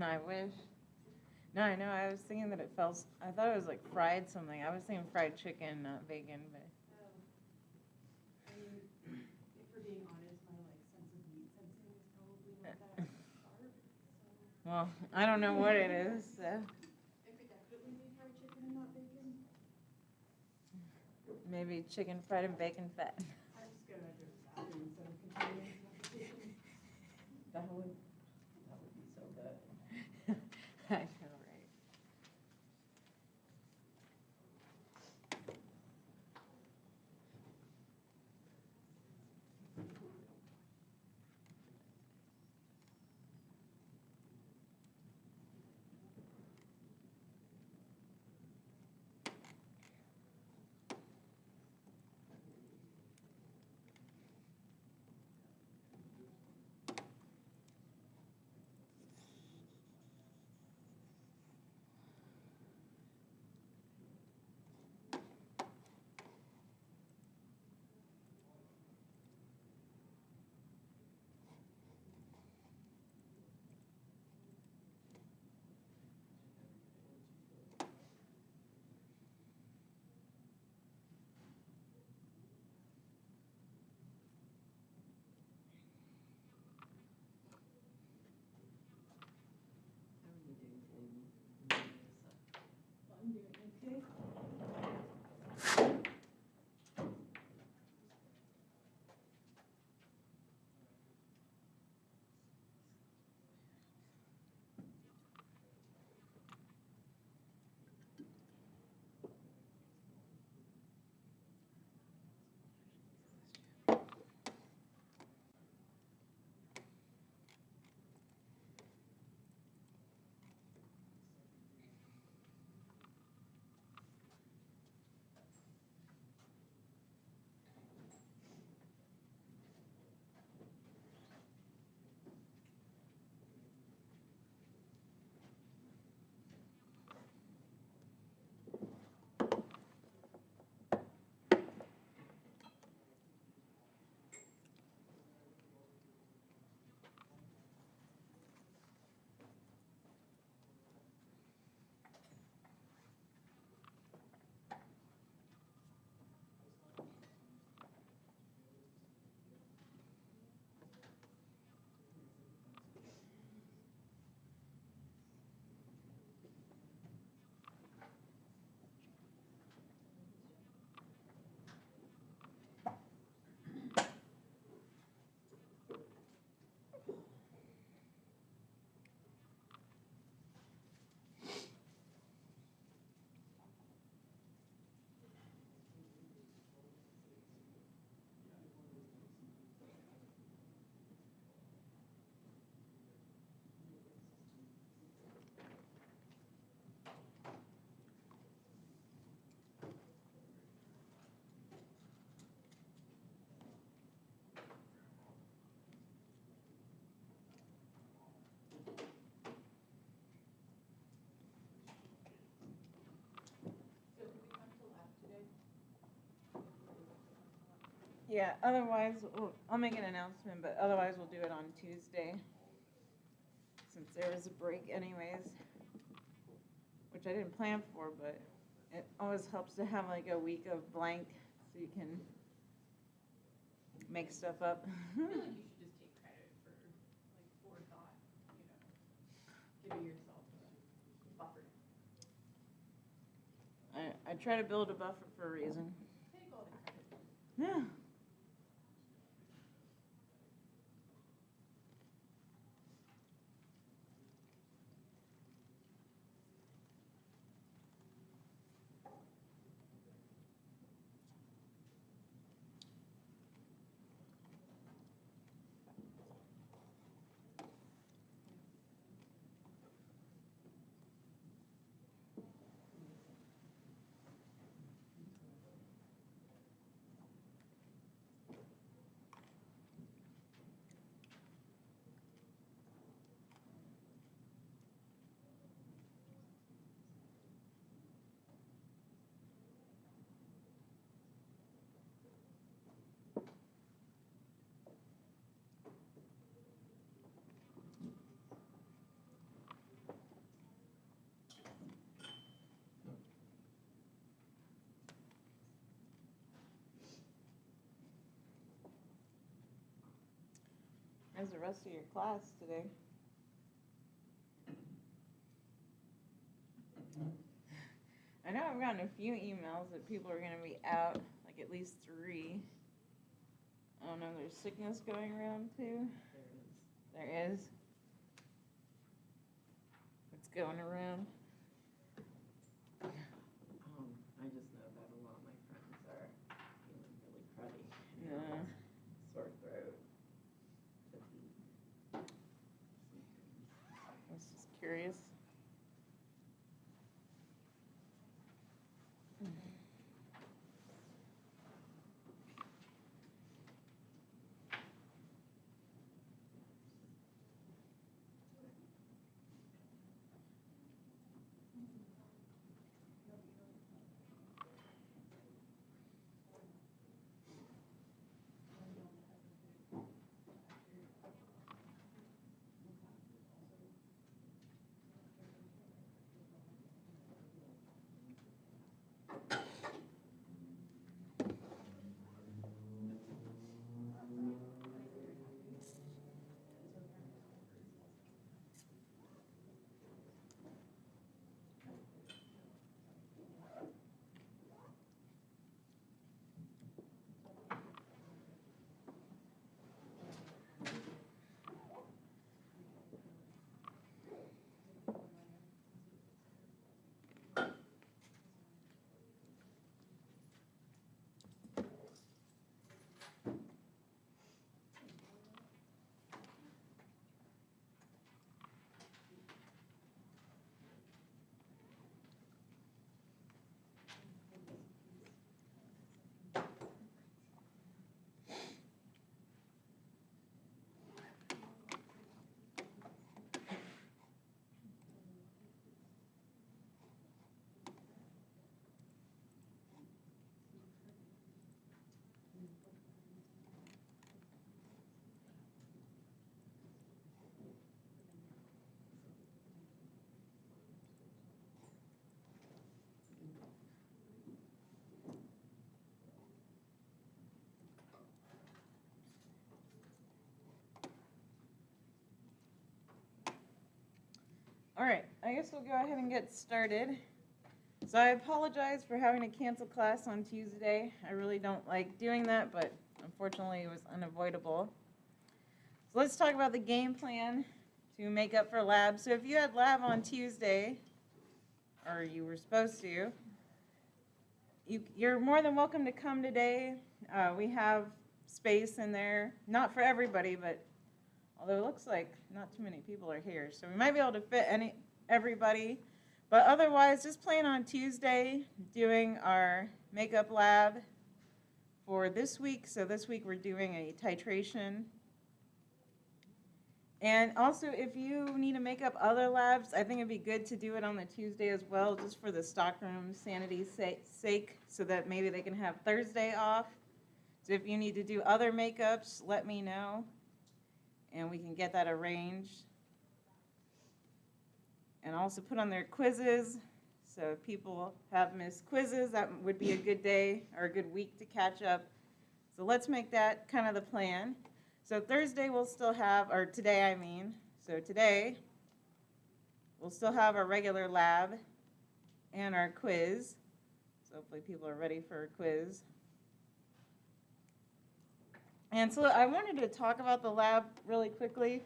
I wish. No, I know. I was thinking that it felt. I thought it was like fried something. I was thinking fried chicken, not bacon. But I mean, if we're being honest, my like sense of meat sensing is probably not that sharp. So well, I don't know what it is. So. it could definitely be fried chicken and not bacon. Maybe chicken fried and bacon fat. I'm just gonna go to the bathroom instead of continuing this conversation. That would be so good. I know, right? I'm doing okay. So could we come to lab today? Yeah. Otherwise, I'll make an announcement. But otherwise, we'll do it on Tuesday, since there is a break, anyways. Which I didn't plan for, but it always helps to have like a week of blank, so you can make stuff up. I feel like you should just take credit for like forethought, giving yourself a buffer. I try to build a buffer for a reason. Take all the credit. Yeah. How's the rest of your class today? I know I've gotten a few emails that people are going to be out, like at least 3. I don't know, there's sickness going around too? There is. What's going around? I just know that a lot of my friends are feeling really cruddy. Yeah. Sore throat, fatigue. I was just curious. All right, I guess we'll go ahead and get started. So I apologize for having to cancel class on Tuesday. I really don't like doing that, but unfortunately it was unavoidable. So let's talk about the game plan to make up for lab. So if you had lab on Tuesday, or you were supposed to, you're more than welcome to come today. We have space in there, not for everybody, but although it looks like not too many people are here, so we might be able to fit everybody. But otherwise, just plan on Tuesday doing our makeup lab for this week. So this week we're doing a titration. And also, if you need to make up other labs, I think it'd be good to do it on the Tuesday as well, just for the stockroom sanity's sake, so that maybe they can have Thursday off. So if you need to do other makeups, let me know, and we can get that arranged. And also put on their quizzes. So if people have missed quizzes, that would be a good day or a good week to catch up. So let's make that kind of the plan. So Thursday we'll still have, or today I mean, so today we'll still have our regular lab and our quiz. So hopefully people are ready for a quiz. And so I wanted to talk about the lab really quickly,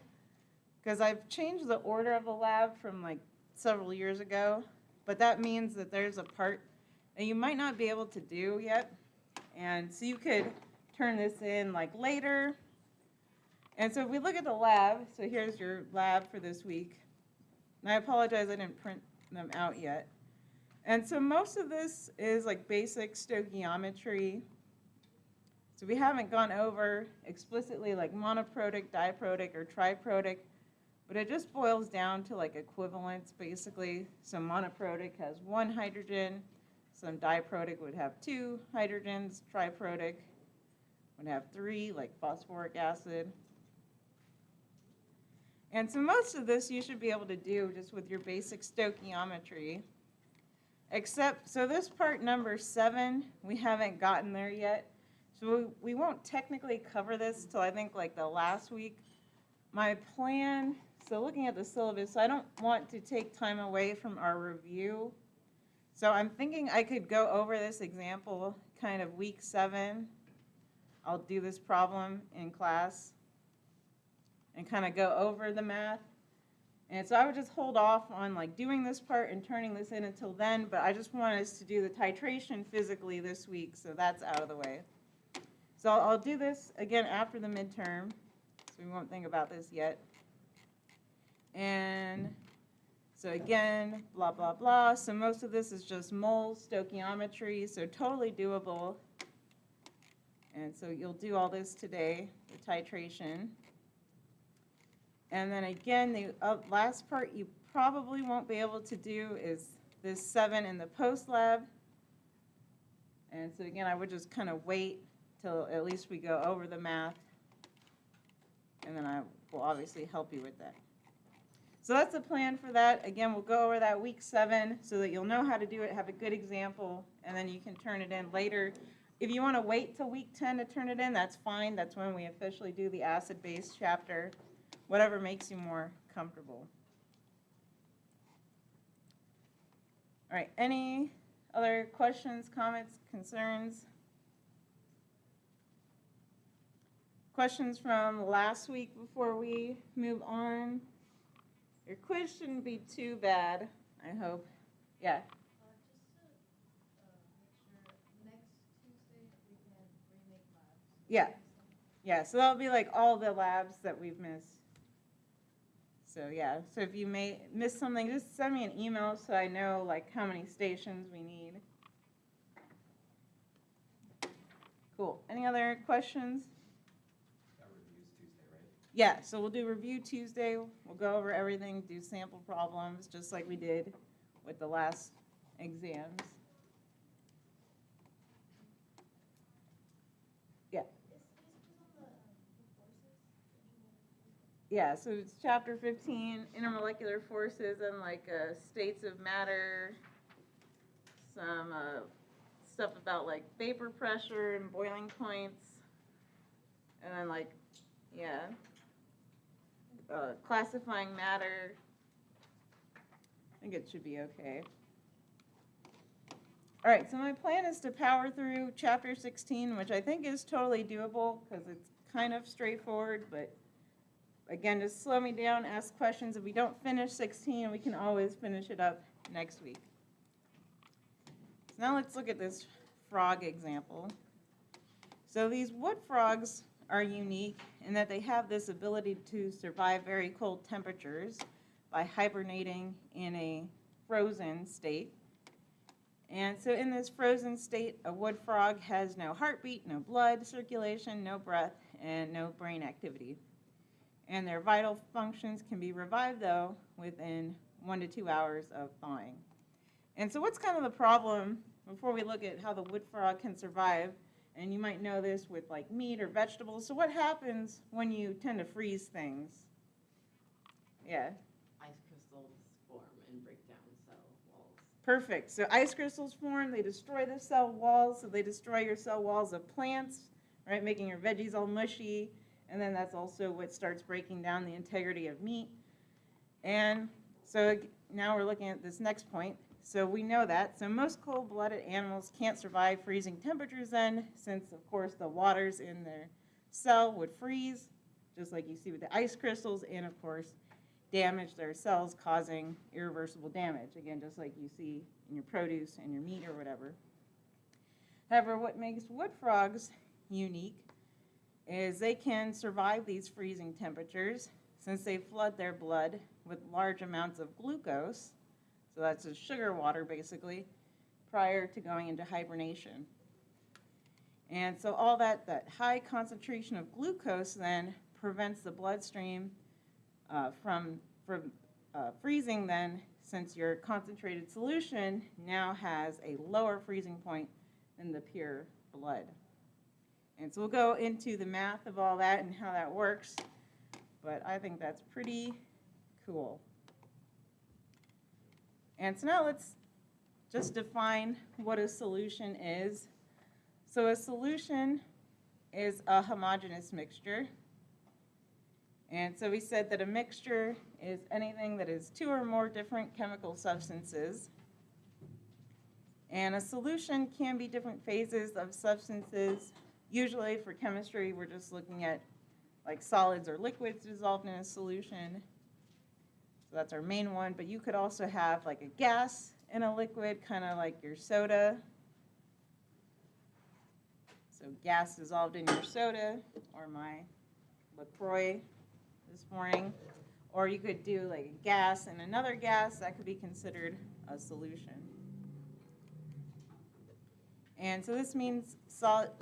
because I've changed the order of the lab from like several years ago, but that means that there's a part that you might not be able to do yet. And so you could turn this in like later. And so if we look at the lab, so here's your lab for this week. And I apologize, I didn't print them out yet. And so most of this is like basic stoichiometry. So we haven't gone over explicitly like monoprotic, diprotic, or triprotic, but it just boils down to like equivalence, basically. So monoprotic has 1 hydrogen, some diprotic would have 2 hydrogens, triprotic would have 3, like phosphoric acid. And so most of this you should be able to do just with your basic stoichiometry. Except, so this part number 7, we haven't gotten there yet. So we won't technically cover this till I think like the last week my plan, so looking at the syllabus, so I don't want to take time away from our review. So I'm thinking I could go over this example kind of week 7. I'll do this problem in class and kind of go over the math. And so I would just hold off on like doing this part and turning this in until then, but I just want us to do the titration physically this week, so that's out of the way. So I'll do this again after the midterm, so we won't think about this yet. And so again, blah, blah, blah. So most of this is just mole stoichiometry, so totally doable. And so you'll do all this today, the titration. And then again, the last part you probably won't be able to do is this 7 in the post lab. And so again, I would just kind of wait till at least we go over the math. And then I will obviously help you with that. So that's the plan for that. Again, we'll go over that week 7 so that you'll know how to do it, have a good example, and then you can turn it in later. If you want to wait till week 10 to turn it in, that's fine. That's when we officially do the acid-base chapter. Whatever makes you more comfortable. All right, any other questions, comments, concerns? Questions from last week before we move on? Your quiz shouldn't be too bad, I hope. Yeah. Just to make sure, next Tuesday we can remake labs. Yeah. Yeah, so that'll be like all the labs that we've missed. So yeah, so if you may miss something, just send me an email so I know like how many stations we need. Cool. Any other questions? That review's Tuesday, right? Yeah, so we'll do review Tuesday. We'll go over everything, do sample problems, just like we did with the last exams. Yeah. Yeah, so it's chapter 15, intermolecular forces and like states of matter, some stuff about like vapor pressure and boiling points, and then like, yeah, classifying matter. I think it should be okay. All right, so my plan is to power through chapter 16, which I think is totally doable because it's kind of straightforward, but again, just slow me down, ask questions. If we don't finish 16, we can always finish it up next week. So now let's look at this frog example. So these wood frogs are unique in that they have this ability to survive very cold temperatures by hibernating in a frozen state. And so in this frozen state, a wood frog has no heartbeat, no blood circulation, no breath, and no brain activity. And their vital functions can be revived, though, within 1 to 2 hours of thawing. And so what's kind of the problem, before we look at how the wood frog can survive, and you might know this with like meat or vegetables, so what happens when you tend to freeze things? Yeah. Ice crystals form and break down cell walls. Perfect. So ice crystals form, they destroy the cell walls, so they destroy your cell walls of plants, right, making your veggies all mushy. And then that's also what starts breaking down the integrity of meat. And so now we're looking at this next point. So we know that. So most cold-blooded animals can't survive freezing temperatures then, since, of course, the waters in their cell would freeze, just like you see with the ice crystals, and, of course, damage their cells, causing irreversible damage, again, just like you see in your produce and your meat or whatever. However, what makes wood frogs unique is they can survive these freezing temperatures since they flood their blood with large amounts of glucose, so that's a sugar water basically, prior to going into hibernation. And so all that high concentration of glucose then prevents the bloodstream from freezing then, since your concentrated solution now has a lower freezing point than the pure blood. And so we'll go into the math of all that and how that works, but I think that's pretty cool. And so now let's just define what a solution is. So a solution is a homogeneous mixture. And so we said that a mixture is anything that is two or more different chemical substances. And a solution can be different phases of substances. Usually for chemistry, we're just looking at like solids or liquids dissolved in a solution. So that's our main one, but you could also have like a gas in a liquid, kind of like your soda. So gas dissolved in your soda, or my LaCroix this morning. Or you could do like a gas and another gas, that could be considered a solution. And so this means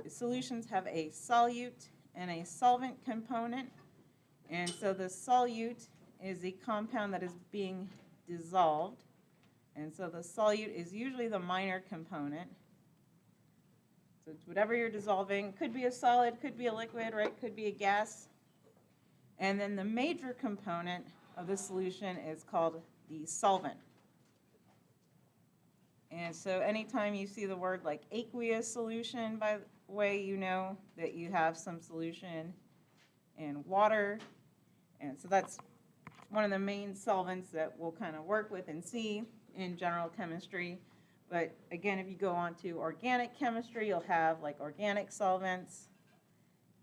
solutions have a solute and a solvent component. And so the solute is a compound that is being dissolved. And so the solute is usually the minor component. So it's whatever you're dissolving. Could be a solid, could be a liquid, right? Could be a gas. And then the major component of the solution is called the solvent. And so anytime you see the word like aqueous solution, by the way, you know that you have some solution in water. And so that's one of the main solvents that we'll kind of work with and see in general chemistry. But again, if you go on to organic chemistry, you'll have like organic solvents.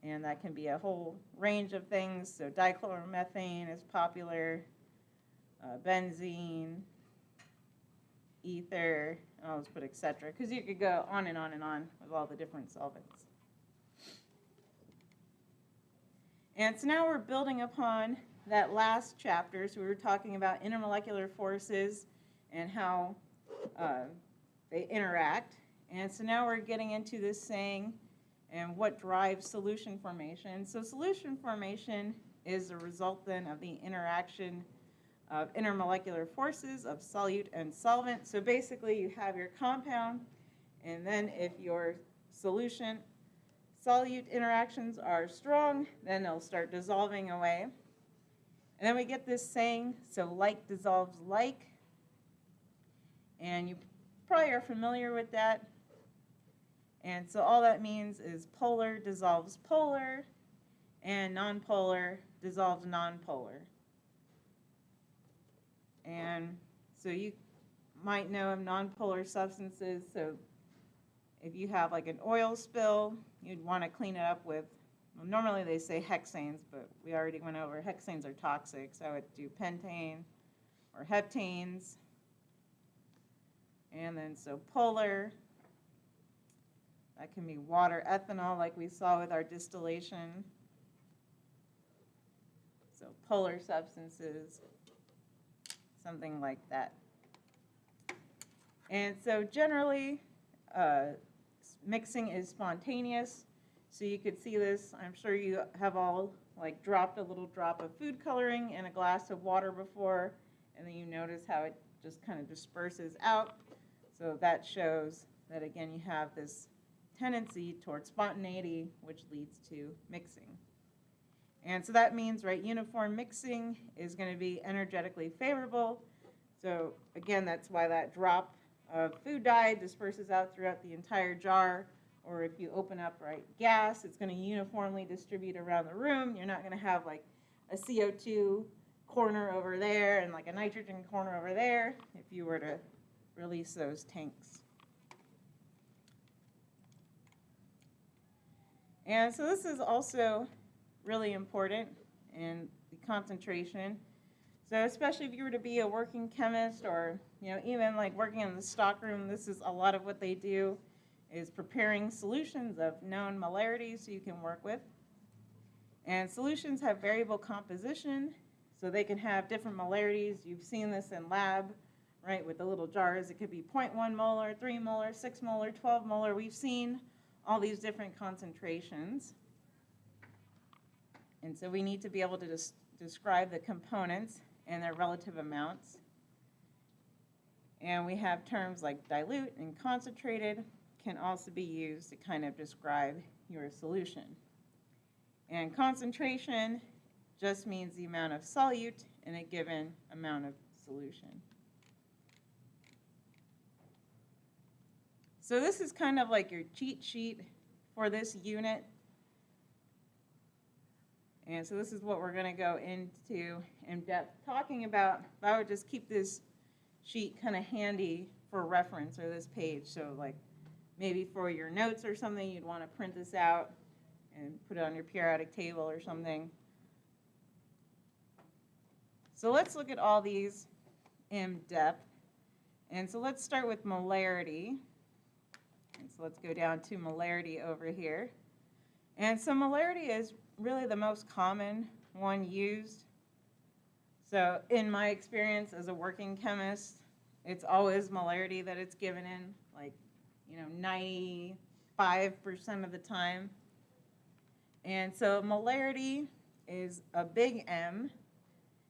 And that can be a whole range of things. So dichloromethane is popular, benzene, ether, and I'll just put et cetera, because you could go on and on and on with all the different solvents. And so now we're building upon that last chapter. So we were talking about intermolecular forces and how they interact. And so now we're getting into this saying and what drives solution formation. So solution formation is a result then of the interaction of intermolecular forces of solute and solvent. So basically you have your compound, and then if your solution solute interactions are strong, then they'll start dissolving away. And then we get this saying, so like dissolves like. And you probably are familiar with that. And so all that means is polar dissolves polar, and nonpolar dissolves nonpolar. And so you might know of nonpolar substances. So if you have like an oil spill, you'd want to clean it up with, well, normally they say hexanes, but we already went over hexanes are toxic. So I would do pentane or heptanes. And then so polar, that can be water ethanol like we saw with our distillation. So polar substances, something like that. And so generally, mixing is spontaneous. So you could see this, I'm sure you have all like dropped a little drop of food coloring in a glass of water before, and then you notice how it just kind of disperses out. So that shows that, again, you have this tendency towards spontaneity, which leads to mixing. And so that means, right, uniform mixing is going to be energetically favorable. So again, that's why that drop of food dye disperses out throughout the entire jar. Or if you open up, right, gas, it's going to uniformly distribute around the room. You're not going to have like a CO2 corner over there and like a nitrogen corner over there if you were to release those tanks. And so this is also really important in the concentration. So especially if you were to be a working chemist, or even like working in the stockroom, this is a lot of what they do, is preparing solutions of known molarities so you can work with. And solutions have variable composition, so they can have different molarities. You've seen this in lab, right, with the little jars. It could be 0.1 molar, 3 molar, 6 molar, 12 molar. We've seen all these different concentrations. And so we need to be able to describe the components and their relative amounts. And we have terms like dilute and concentrated can also be used to kind of describe your solution. And concentration just means the amount of solute in a given amount of solution. So this is kind of like your cheat sheet for this unit. And so this is what we're going to go into in depth talking about. I would just keep this sheet kind of handy for reference, or this page. So like maybe for your notes or something, you'd want to print this out and put it on your periodic table or something. So let's look at all these in depth. And so let's start with molarity. And so let's go down to molarity over here. And so molarity is really the most common one used. So in my experience as a working chemist, it's always molarity that it's given in, like, 95% of the time. And so molarity is a big M,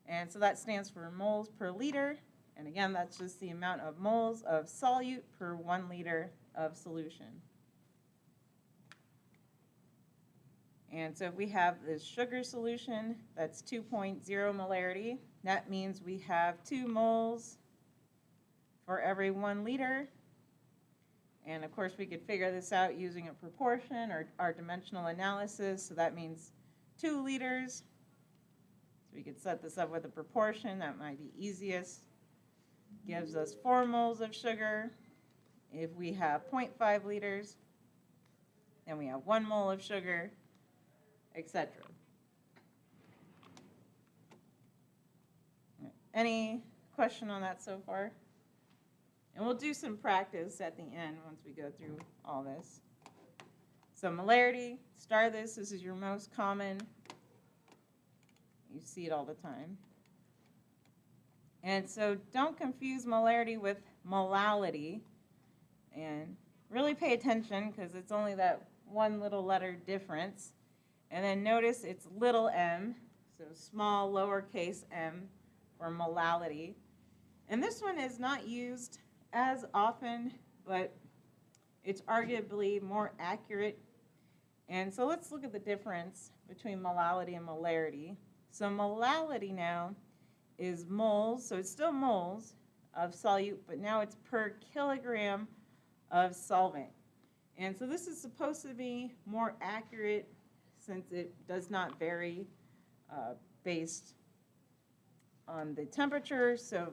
and so that stands for moles per liter. And again, that's just the amount of moles of solute per 1 liter of solution. And so if we have this sugar solution, that's 2.0 molarity. That means we have 2 moles for every 1 liter. And of course, we could figure this out using a proportion or our dimensional analysis. So that means 2 liters. So we could set this up with a proportion. That might be easiest. Gives us 4 moles of sugar. If we have 0.5 liters, then we have 1 mole of sugar, etc. Any question on that so far? And we'll do some practice at the end once we go through all this. So molarity, star this is your most common. You see it all the time. And so don't confuse molarity with molality. And really pay attention because it's only that one little letter difference. And then notice it's little m, so small lowercase m for molality. And this one is not used as often, but it's arguably more accurate. And so let's look at the difference between molality and molarity. So molality now is moles, so it's still moles of solute, but now it's per kilogram of solvent. And so this is supposed to be more accurate since it does not vary based on the temperature. So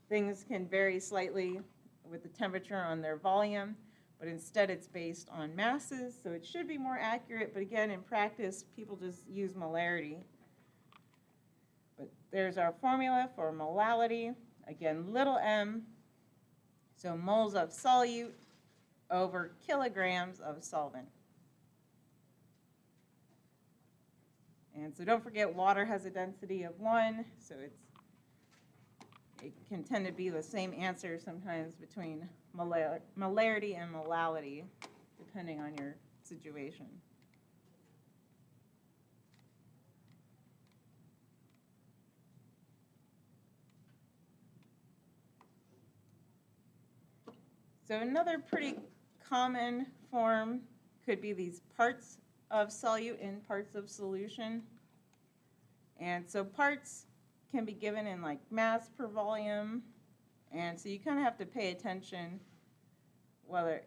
things can vary slightly with the temperature on their volume, but instead it's based on masses, so it should be more accurate. But again, in practice, people just use molarity. But there's our formula for molality. Again, little m, so moles of solute over kilograms of solvent. And so don't forget, water has a density of 1, so it can tend to be the same answer sometimes between molarity and molality, depending on your situation. So another pretty common form could be these parts of solute and parts of solution. And so parts can be given in like mass per volume. And so you kind of have to pay attention whether,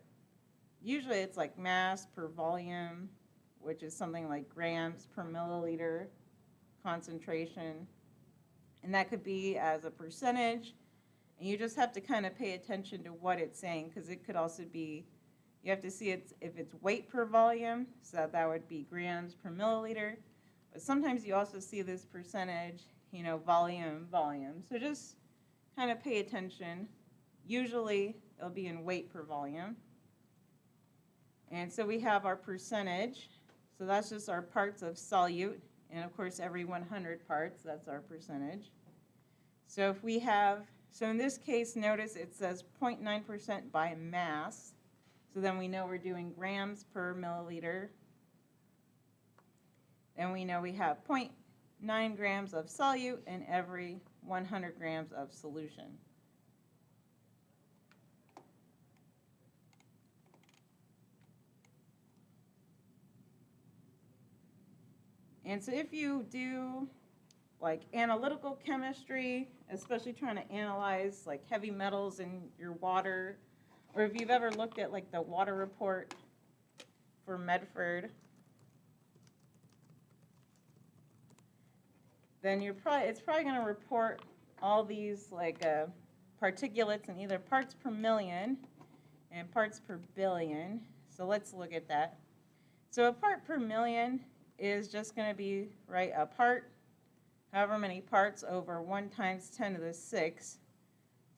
usually it's like mass per volume, which is something like grams per milliliter concentration. And that could be as a percentage. And you just have to kind of pay attention to what it's saying, because it could also be, you have to see if it's weight per volume, so that would be grams per milliliter. But sometimes you also see this percentage, volume. So just kind of pay attention. Usually it'll be in weight per volume. And so we have our percentage. So that's just our parts of solute. And of course, every 100 parts, that's our percentage. So if we have, so in this case, notice it says 0.9% by mass. So then we know we're doing grams per milliliter. Then we know we have 0.9 grams of solute in every 100 grams of solution. And so if you do like analytical chemistry, especially trying to analyze like heavy metals in your water, or if you've ever looked at like the water report for Medford, then it's probably going to report all these like particulates in either parts per million and parts per billion. So let's look at that. So a part per million is just going to be, right, a part, however many parts over 1 times 10 to the 6.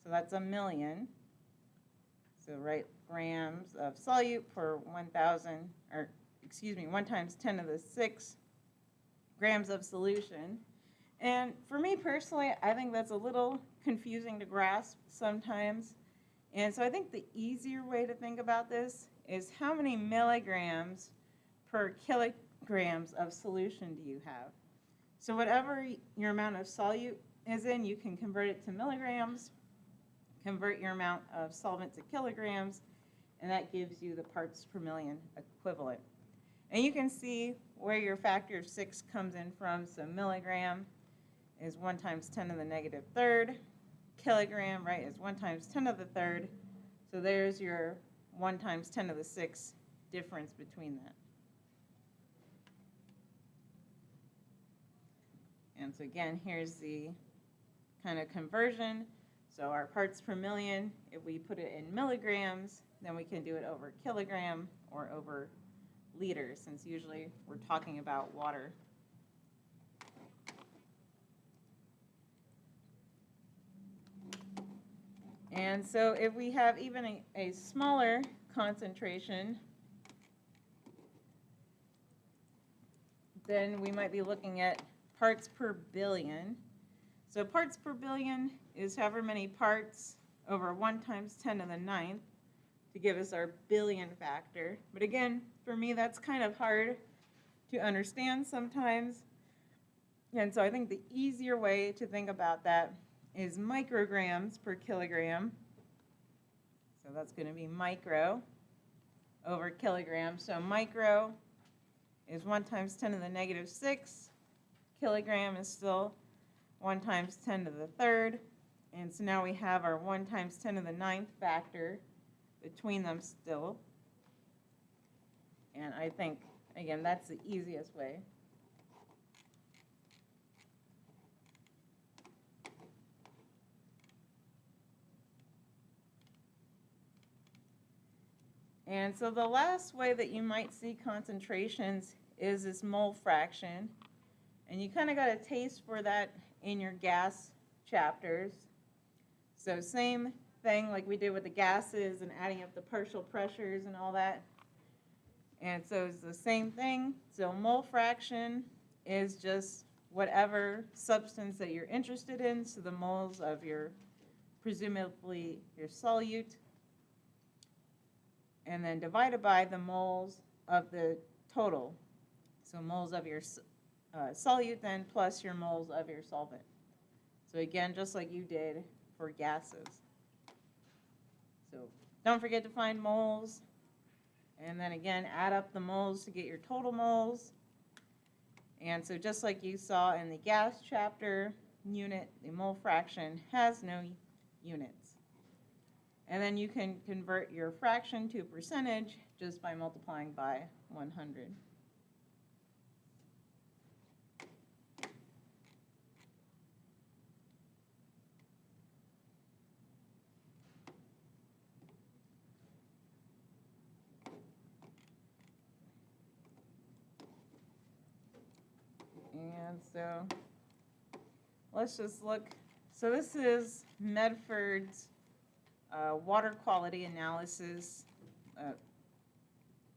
So that's a million. So right, grams of solute per 1,000, or excuse me, 1 times 10 to the 6 grams of solution. And for me personally, I think that's a little confusing to grasp sometimes. And so I think the easier way to think about this is how many milligrams per kilograms of solution do you have? So whatever your amount of solute is in, you can convert it to milligrams, convert your amount of solvent to kilograms, and that gives you the parts per million equivalent. And you can see where your factor of 6 comes in from. So milligram is 1 times 10 to the negative third. Kilogram, right, is 1 times 10 to the third. So there's your 1 times 10 to the 6 difference between that. And so again, here's the kind of conversion. So our parts per million, if we put it in milligrams, then we can do it over kilogram or over liters, since usually we're talking about water. And so if we have even a smaller concentration, then we might be looking at parts per billion. So parts per billion is however many parts over 1 times 10 to the 9th to give us our billion factor. But again, for me, that's kind of hard to understand sometimes. And so I think the easier way to think about that is micrograms per kilogram. So that's going to be micro over kilogram. So micro is 1 times 10 to the negative 6. Kilogram is still 1 times 10 to the third. And so now we have our 1 times 10 to the 9th factor between them still. And I think, again, that's the easiest way. And so the last way that you might see concentrations is this mole fraction. And you kind of got a taste for that in your gas chapters. So same thing like we did with the gases and adding up the partial pressures and all that. And so it's the same thing. So mole fraction is just whatever substance that you're interested in. So the moles of your, presumably your solute, and then divided by the moles of the total. So moles of your solute then plus your moles of your solvent. So again, just like you did for gases. So don't forget to find moles. And then again, add up the moles to get your total moles. And so just like you saw in the gas chapter unit, the mole fraction has no units. And then you can convert your fraction to a percentage just by multiplying by 100. And so let's just look. So this is Medford's water quality analysis.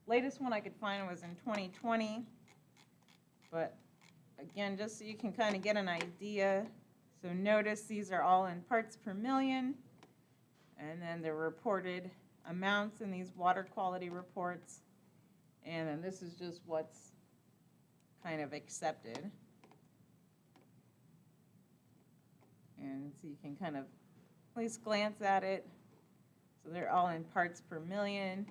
Latest one I could find was in 2020. But again, just so you can kind of get an idea. So notice these are all in parts per million. And then the reported amounts in these water quality reports. And then this is just what's kind of accepted. And so you can kind of at least glance at it. So they're all in parts per million.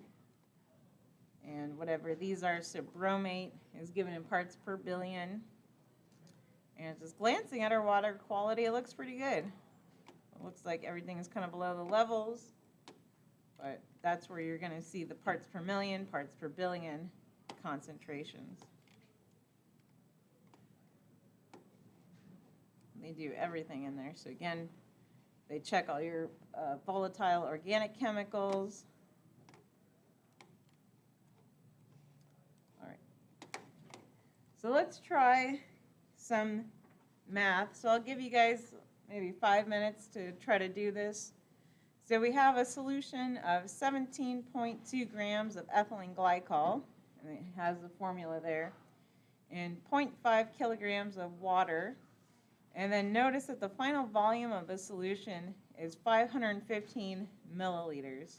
And whatever these are, so bromate is given in parts per billion. And just glancing at our water quality, it looks pretty good. It looks like everything is kind of below the levels. But that's where you're going to see the parts per million, parts per billion concentrations. They do everything in there. So again, they check all your volatile organic chemicals. All right. So let's try some math. So I'll give you guys maybe 5 minutes to try to do this. So we have a solution of 17.2 grams of ethylene glycol, and it has the formula there, and 0.5 kilograms of water. And then notice that the final volume of the solution is 515 milliliters.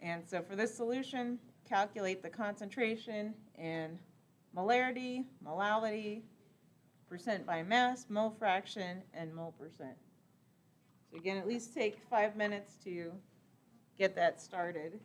And so for this solution, calculate the concentration in molarity, molality, percent by mass, mole fraction, and mole percent. So again, at least take 5 minutes to get that started.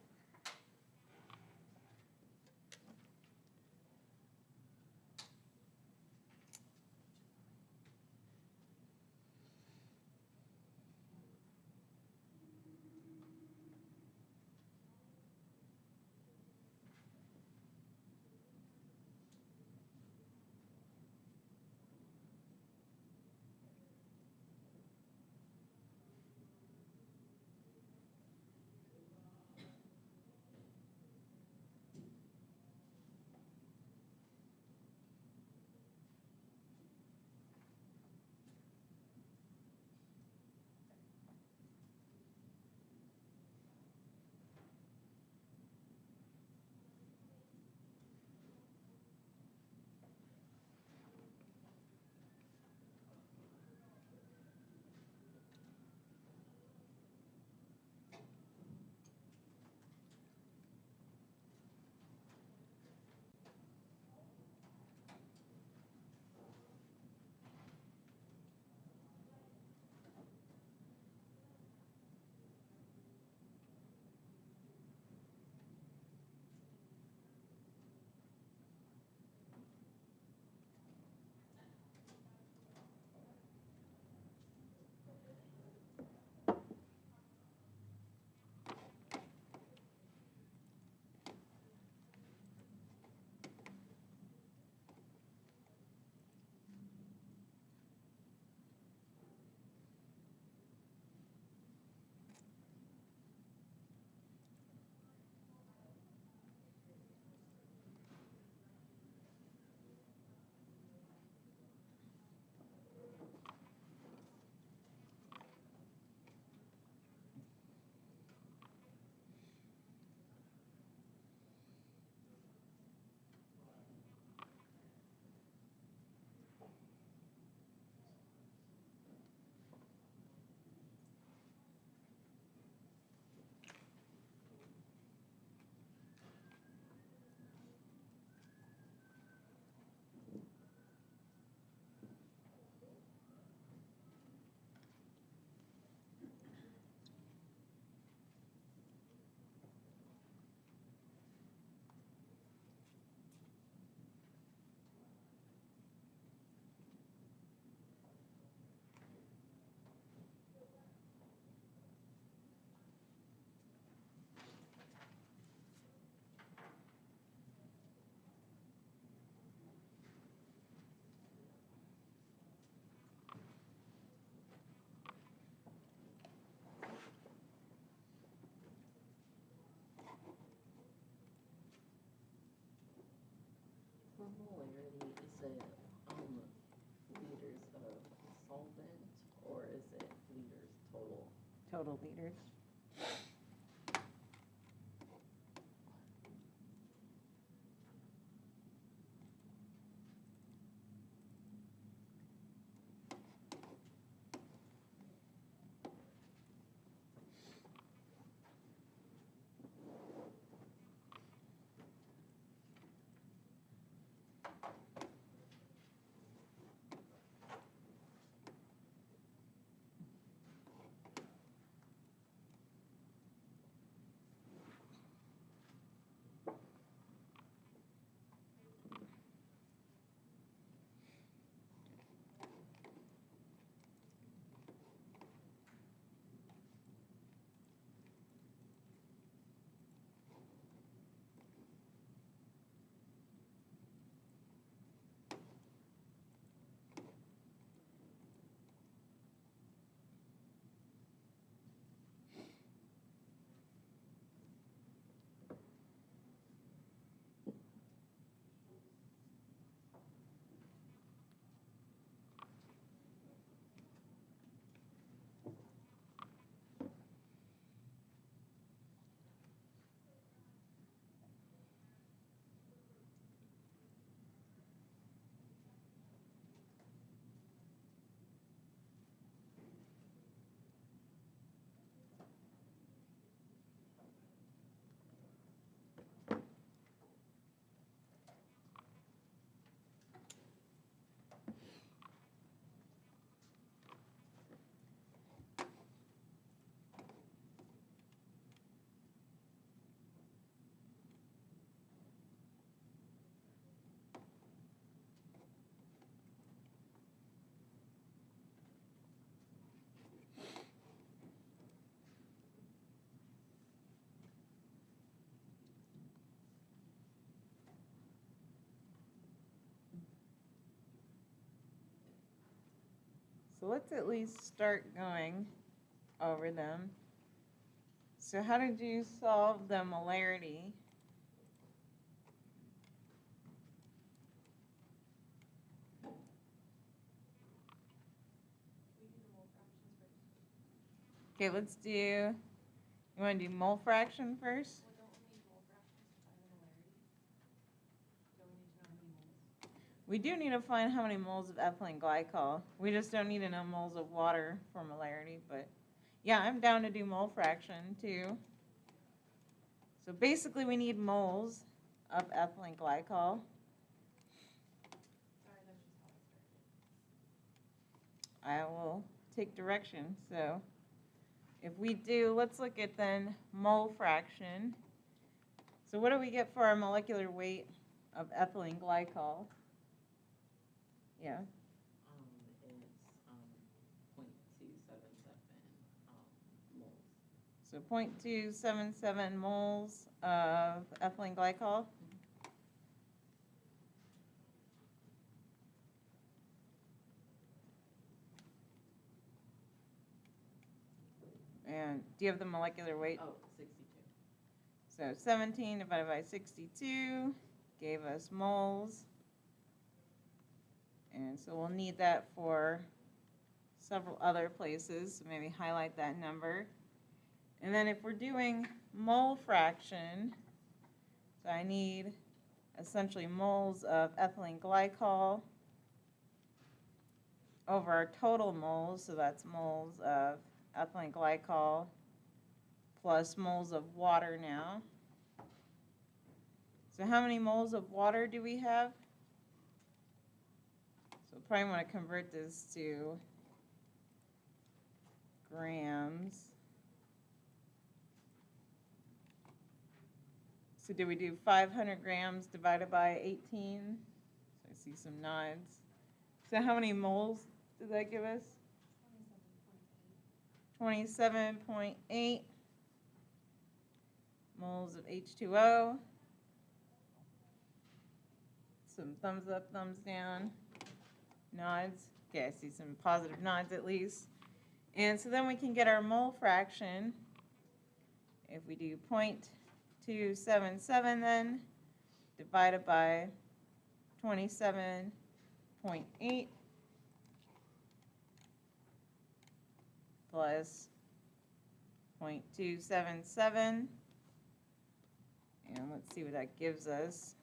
For molarity, is it liters of solvent or is it liters total? Total liters. So let's at least start going over them. So how did you solve the molarity? We do the mole fractions first. Okay, let's do, you want to do mole fraction first? Well, don't we need mole fractions to find the molarity? Don't we need to know how many moles? We do need to find how many moles of ethylene glycol. We just don't need to know moles of water for molarity, but yeah, I'm down to do mole fraction too. So basically we need moles of ethylene glycol. Sorry, that's just how I started. I will take direction. So if we do, let's look at then mole fraction. So what do we get for our molecular weight of ethylene glycol? Yeah. It's 0.277 moles. So 0.277 moles of ethylene glycol. And do you have the molecular weight? Oh, 62. So 17 divided by 62 gave us moles. And so we'll need that for several other places, so maybe highlight that number. And then if we're doing mole fraction, so I need essentially moles of ethylene glycol over our total moles, so that's moles of ethylene glycol plus moles of water now. So how many moles of water do we have? So probably want to convert this to grams. So do we do 500 grams divided by 18? So I see some nods. So how many moles did that give us? 27.8 moles of H2O. Some thumbs up, thumbs down, nods. Okay, I see some positive nods at least. And so then we can get our mole fraction. If we do 0.277 then, divided by 27.8 plus 0.277. And let's see what that gives us.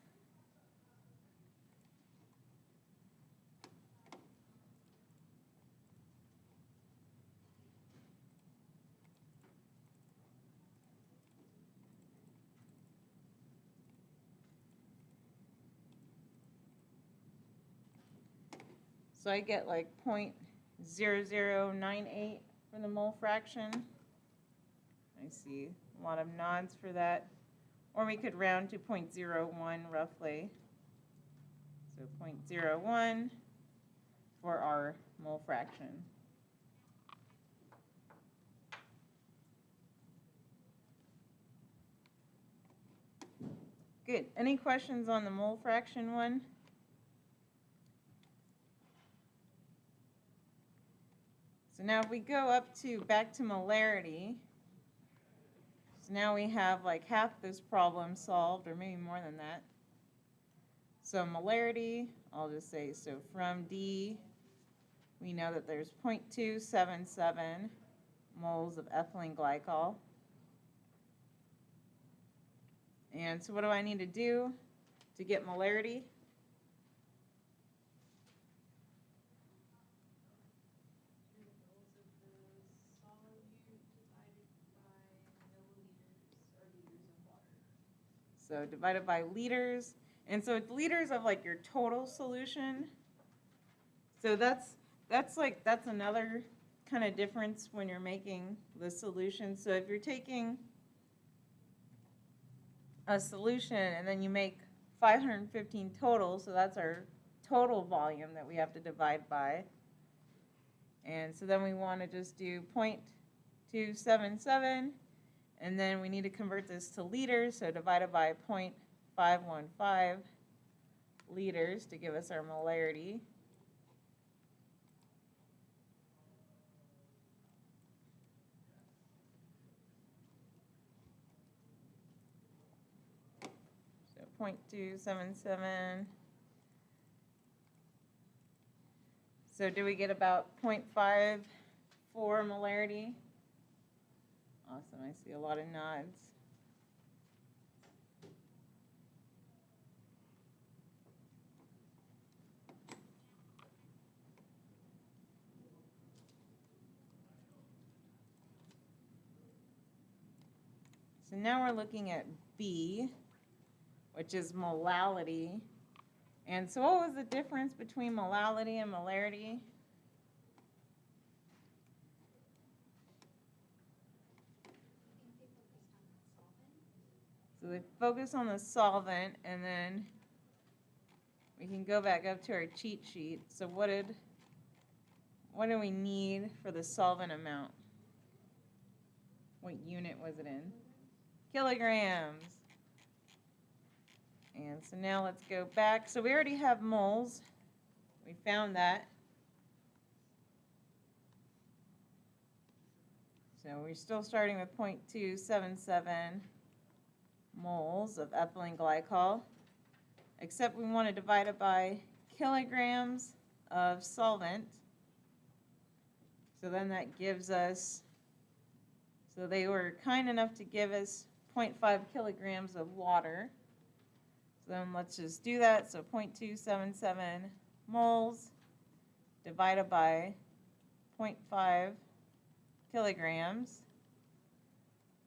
So I get like 0.0098 for the mole fraction. I see a lot of nods for that. Or we could round to 0.01 roughly. So 0.01 for our mole fraction. Good. Any questions on the mole fraction one? So now if we go up to back to molarity, so now we have like half this problem solved, or maybe more than that. So molarity, I'll just say, so from D, we know that there's 0.277 moles of ethylene glycol. And so what do I need to do to get molarity? So divided by liters, and so it's liters of like your total solution. So that's another kind of difference when you're making the solution. So if you're taking a solution and then you make 515 total, so that's our total volume that we have to divide by. And so then we want to just do 0.277. And then we need to convert this to liters, so divided by 0.515 liters to give us our molarity. .277. So do we get about 0.54 molarity? Awesome, I see a lot of nods. So now we're looking at B, which is molality. And so what was the difference between molality and molarity? So they focus on the solvent, and then we can go back up to our cheat sheet. So what do we need for the solvent amount? What unit was it in? Kilograms. And so now let's go back. So we already have moles. We found that. So we're still starting with 0.277 moles of ethylene glycol, except we want to divide it by kilograms of solvent. So then that gives us, so they were kind enough to give us 0.5 kilograms of water. So then let's just do that. So 0.277 moles divided by 0.5 kilograms.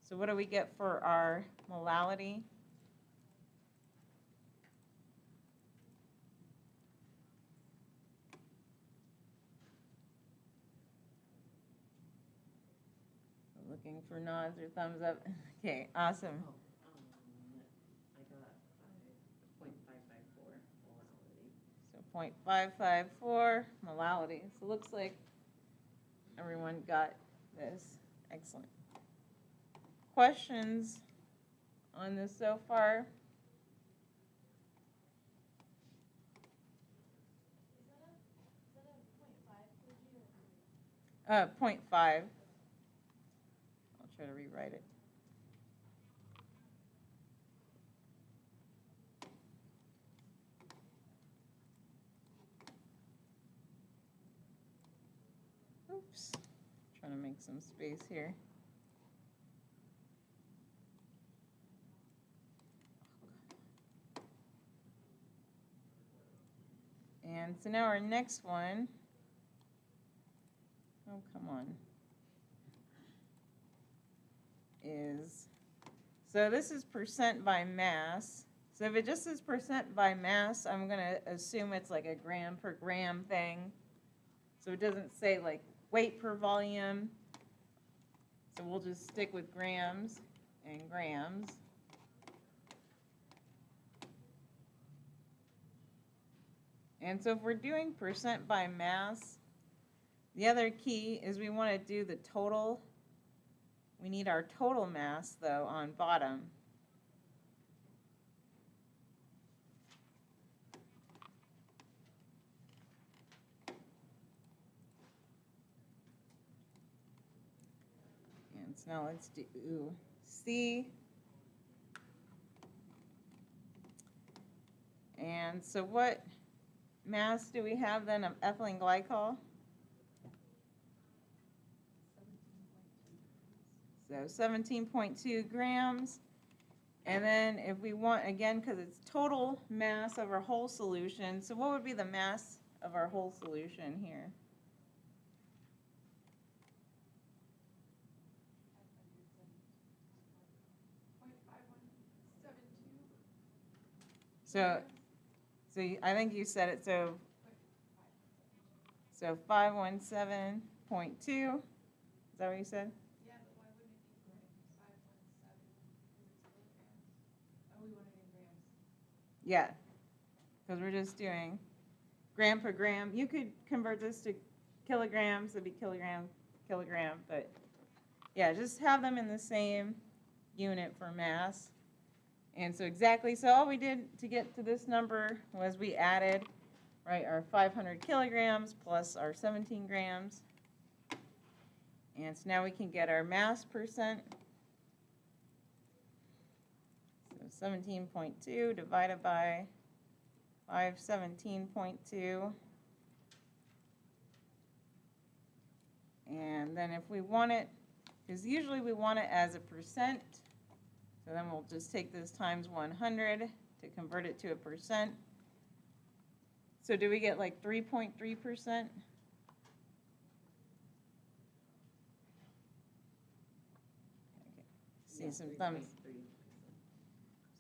So what do we get for our molality? Looking for nods or thumbs up. Okay, awesome. Oh, I got 0.554 molality. So 0.554 molality. So it looks like everyone got this. Excellent. Questions on this so far? Is that a 0.5 kg or 0.5. I'll try to rewrite it. Oops. Trying to make some space here. And so now our next one, oh, come on, is, so this is percent by mass. So if it just is percent by mass, I'm going to assume it's like a gram per gram thing. So it doesn't say like weight per volume. So we'll just stick with grams and grams. And so if we're doing percent by mass, the other key is we want to do the total. We need our total mass, though, on bottom. And so now let's do C. And so what mass do we have then of ethylene glycol? So 17.2 grams. And then if we want, again, because it's total mass of our whole solution, so what would be the mass of our whole solution here? So I think you said it, so 517.2, is that what you said? Yeah, but why wouldn't it be grams? 517, because it's kilograms. Oh, we want it in grams. Yeah, because we're just doing gram per gram. You could convert this to kilograms, it'd be kilogram, but yeah, just have them in the same unit for mass. And so exactly, so all we did to get to this number was we added, right, our 500 kilograms plus our 17 grams. And so now we can get our mass percent. So 17.2 divided by 517.2. And then if we want it, because usually we want it as a percent, so then we'll just take this times 100 to convert it to a percent. So do we get like 3.3%? See Yeah, some thumbs. 3.3%.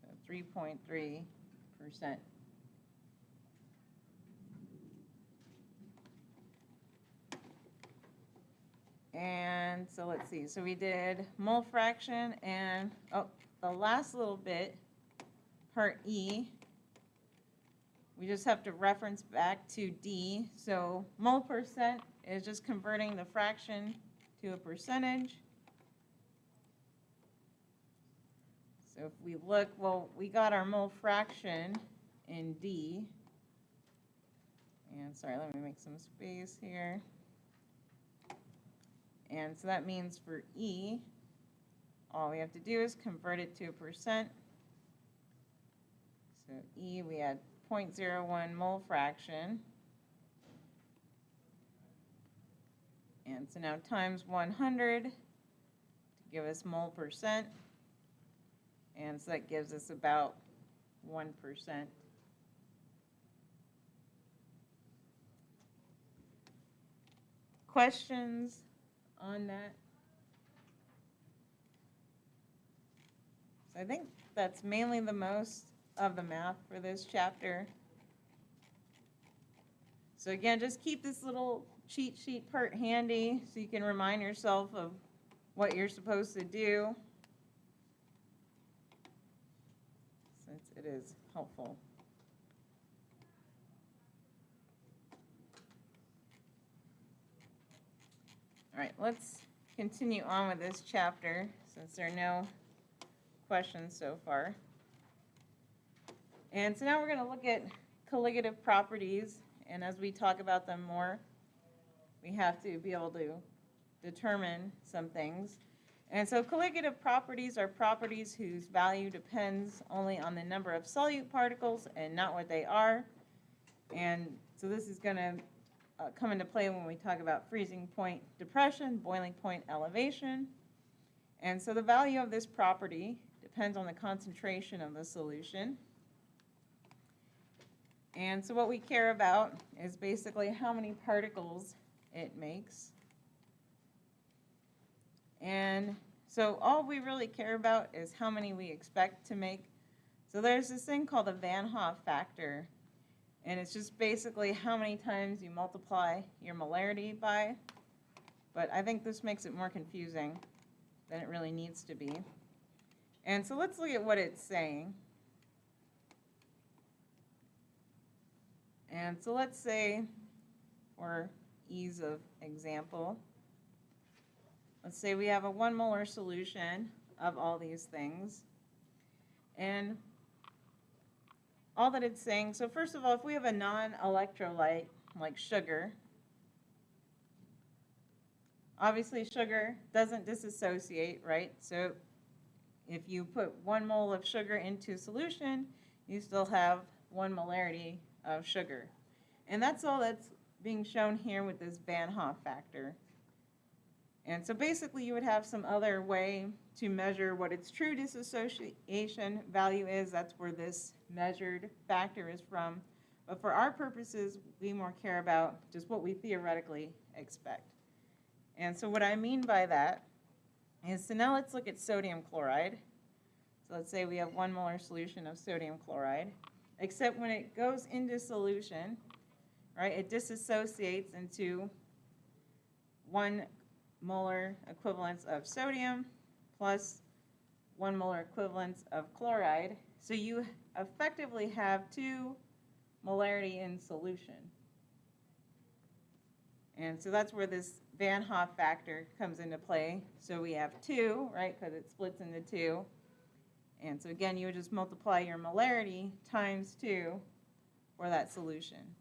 So 3.3%. And so let's see, so we did mole fraction and, oh, the last little bit, part E, we just have to reference back to D. So mole percent is just converting the fraction to a percentage. So if we look, well, we got our mole fraction in D. And sorry, let me make some space here. And so that means for E, all we have to do is convert it to a percent. So E, we had 0.01 mole fraction. And so now times 100 to give us mole percent. And so that gives us about 1%. Questions on that? So I think that's mainly the most of the math for this chapter. So again, just keep this little cheat sheet part handy so you can remind yourself of what you're supposed to do, since it is helpful. All right, let's continue on with this chapter since there are no questions so far. And so now we're going to look at colligative properties, and as we talk about them more, we have to be able to determine some things. And so colligative properties are properties whose value depends only on the number of solute particles and not what they are. And so this is going to come into play when we talk about freezing point depression, boiling point elevation. And so the value of this property depends on the concentration of the solution. And so what we care about is basically how many particles it makes. And so all we really care about is how many we expect to make. So there's this thing called the Van Hoff factor. And it's just basically how many times you multiply your molarity by. But I think this makes it more confusing than it really needs to be. And so let's look at what it's saying. And so let's say, for ease of example, let's say we have a 1 molar solution of all these things. And all that it's saying, so first of all, if we have a non-electrolyte like sugar, obviously sugar doesn't dissociate, right? So if you put 1 mole of sugar into solution, you still have 1 molarity of sugar. And that's all that's being shown here with this Van Hoff factor. And so basically you would have some other way to measure what its true dissociation value is. That's where this measured factor is from. But for our purposes, we more care about just what we theoretically expect. And so what I mean by that is, so now let's look at sodium chloride. So let's say we have 1 molar solution of sodium chloride, except when it goes into solution, right, it disassociates into 1 molar equivalents of sodium plus 1 molar equivalents of chloride. So you effectively have 2 molarity in solution. And so that's where this Van Hoff factor comes into play. So we have 2, right, because it splits into 2. And so again, you would just multiply your molarity times 2 for that solution.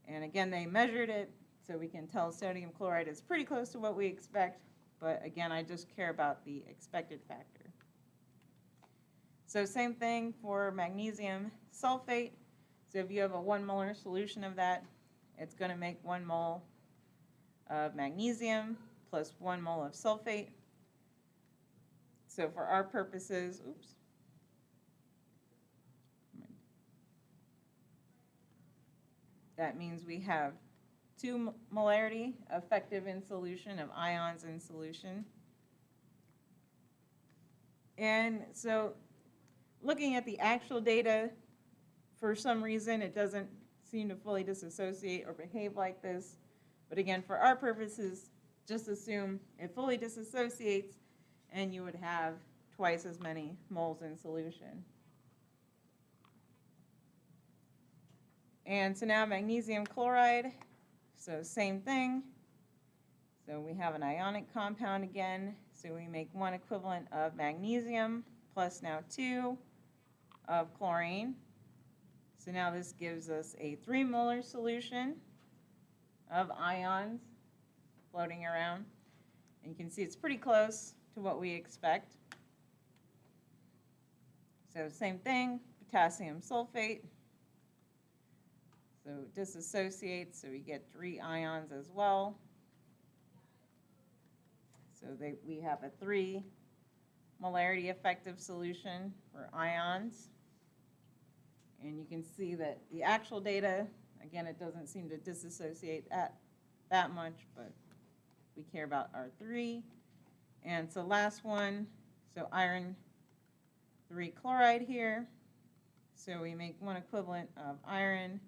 And again, they measured it, so we can tell sodium chloride is pretty close to what we expect. But again, I just care about the expected factor. So same thing for magnesium sulfate. So if you have a 1 molar solution of that, it's going to make 1 mole of magnesium plus 1 mole of sulfate. So for our purposes, that means we have 2 molarity effective in solution of ions in solution. And so looking at the actual data, for some reason it doesn't seem to fully disassociate or behave like this. But again, for our purposes, just assume it fully disassociates and you would have twice as many moles in solution. And so now magnesium chloride, so same thing. So we have an ionic compound again, so we make 1 equivalent of magnesium plus now 2 of chlorine. So now this gives us a 3 molar solution of ions floating around. And you can see it's pretty close to what we expect. So same thing, potassium sulfate. So it disassociates, so we get 3 ions as well. So we have a 3 molarity effective solution for ions. And you can see that the actual data, again, it doesn't seem to disassociate that much, but we care about our 3. And so last one, so iron 3 chloride here. So we make 1 equivalent of iron,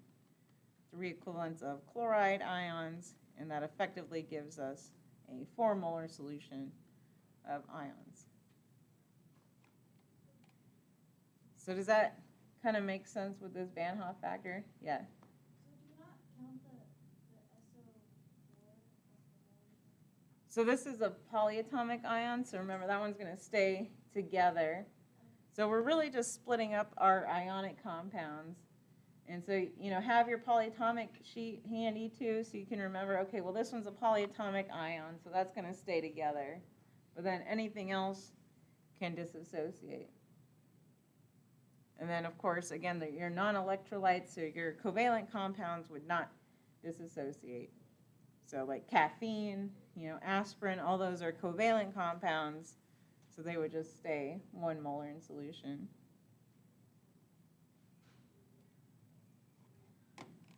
3 equivalents of chloride ions, and that effectively gives us a 4 molar solution of ions. So does that kind of make sense with this Van Hoff factor? Yeah. So do not count the SO4 as the So this is a polyatomic ion, so remember that one's going to stay together. So we're really just splitting up our ionic compounds. And so, you know, have your polyatomic sheet handy too, so you can remember, okay, well this one's a polyatomic ion, so that's going to stay together. But then anything else can disassociate. And then, of course, again, your non-electrolytes, so your covalent compounds would not disassociate. So like caffeine, you know, aspirin, all those are covalent compounds, so they would just stay 1 molar in solution.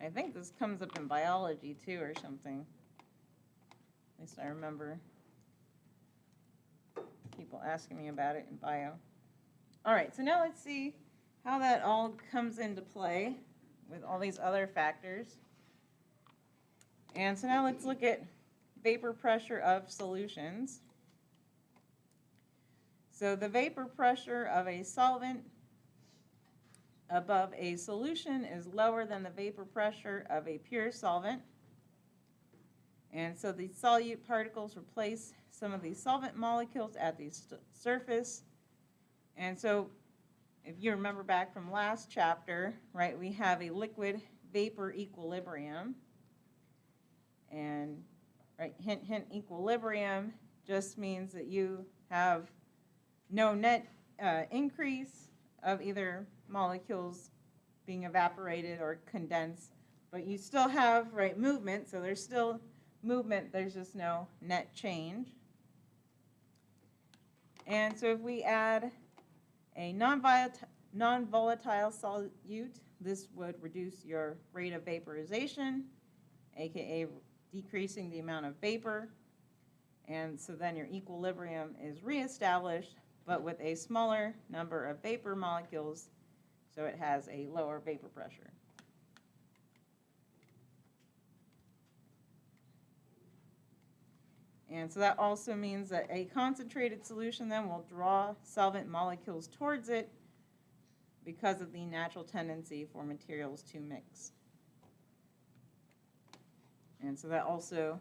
I think this comes up in biology too or something. At least I remember people asking me about it in bio. All right, so now let's see how that all comes into play with all these other factors. And so now let's look at vapor pressure of solutions. So the vapor pressure of a solvent above a solution is lower than the vapor pressure of a pure solvent. And so the solute particles replace some of the solvent molecules at the surface. And so if you remember back from last chapter, right, we have a liquid vapor equilibrium. And, right, hint, hint, equilibrium just means that you have no net increase of either molecules being evaporated or condensed, but you still have, right, movement, so there's still movement, there's just no net change. And so if we add a non-volatile solute, this would reduce your rate of vaporization, aka decreasing the amount of vapor, and so then your equilibrium is reestablished, but with a smaller number of vapor molecules, so it has a lower vapor pressure. And so that also means that a concentrated solution then will draw solvent molecules towards it because of the natural tendency for materials to mix. And so that also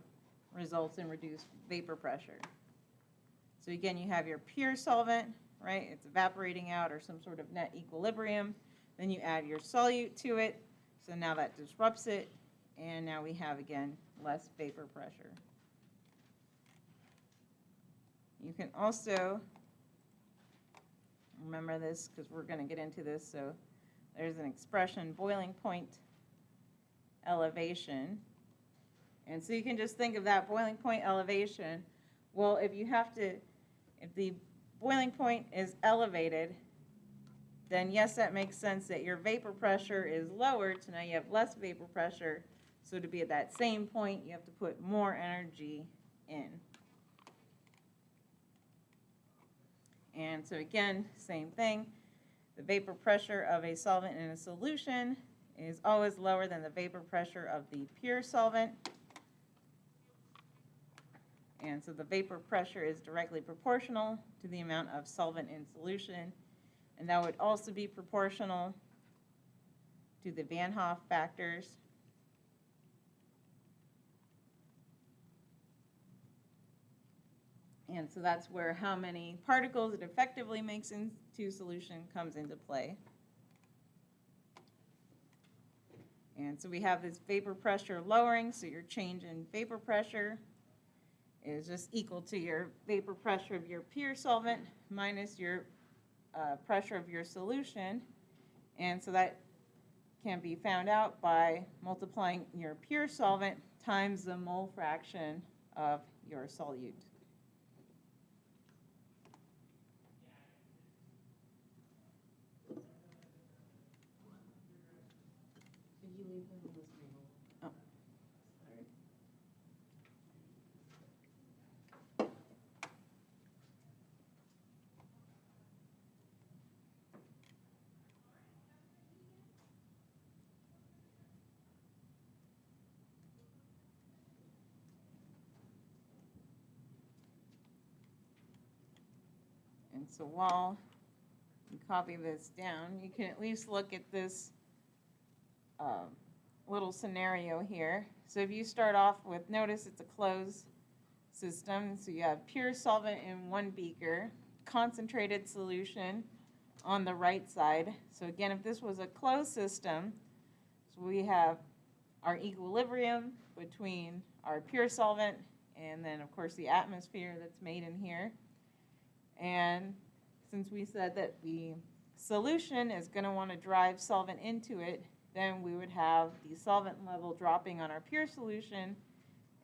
results in reduced vapor pressure. So again, you have your pure solvent, right? It's evaporating out or some sort of net equilibrium. Then you add your solute to it. So now that disrupts it. And now we have, again, less vapor pressure. You can also, remember this because we're going to get into this. So there's an expression, boiling point elevation. And so you can just think of that boiling point elevation. Well, if the boiling point is elevated, then yes, that makes sense that your vapor pressure is lowered, so now you have less vapor pressure. So to be at that same point, you have to put more energy in. And so again, same thing. The vapor pressure of a solvent in a solution is always lower than the vapor pressure of the pure solvent. And so the vapor pressure is directly proportional to the amount of solvent in solution. And that would also be proportional to the Van Hoff factors. And so that's where how many particles it effectively makes into solution comes into play. And so we have this vapor pressure lowering, so your change in vapor pressure is just equal to your vapor pressure of your pure solvent minus your pressure of your solution. And so that can be found out by multiplying your pure solvent times the mole fraction of your solute. Did you leave him on the screen? Oh. Sorry. And so while you copy this down, you can at least look at this little scenario here. So if you start off with, notice it's a closed system, so you have pure solvent in one beaker, concentrated solution on the right side. So again, if this was a closed system, so we have our equilibrium between our pure solvent and then of course the atmosphere that's made in here. And since we said that the solution is going to want to drive solvent into it, then we would have the solvent level dropping on our pure solution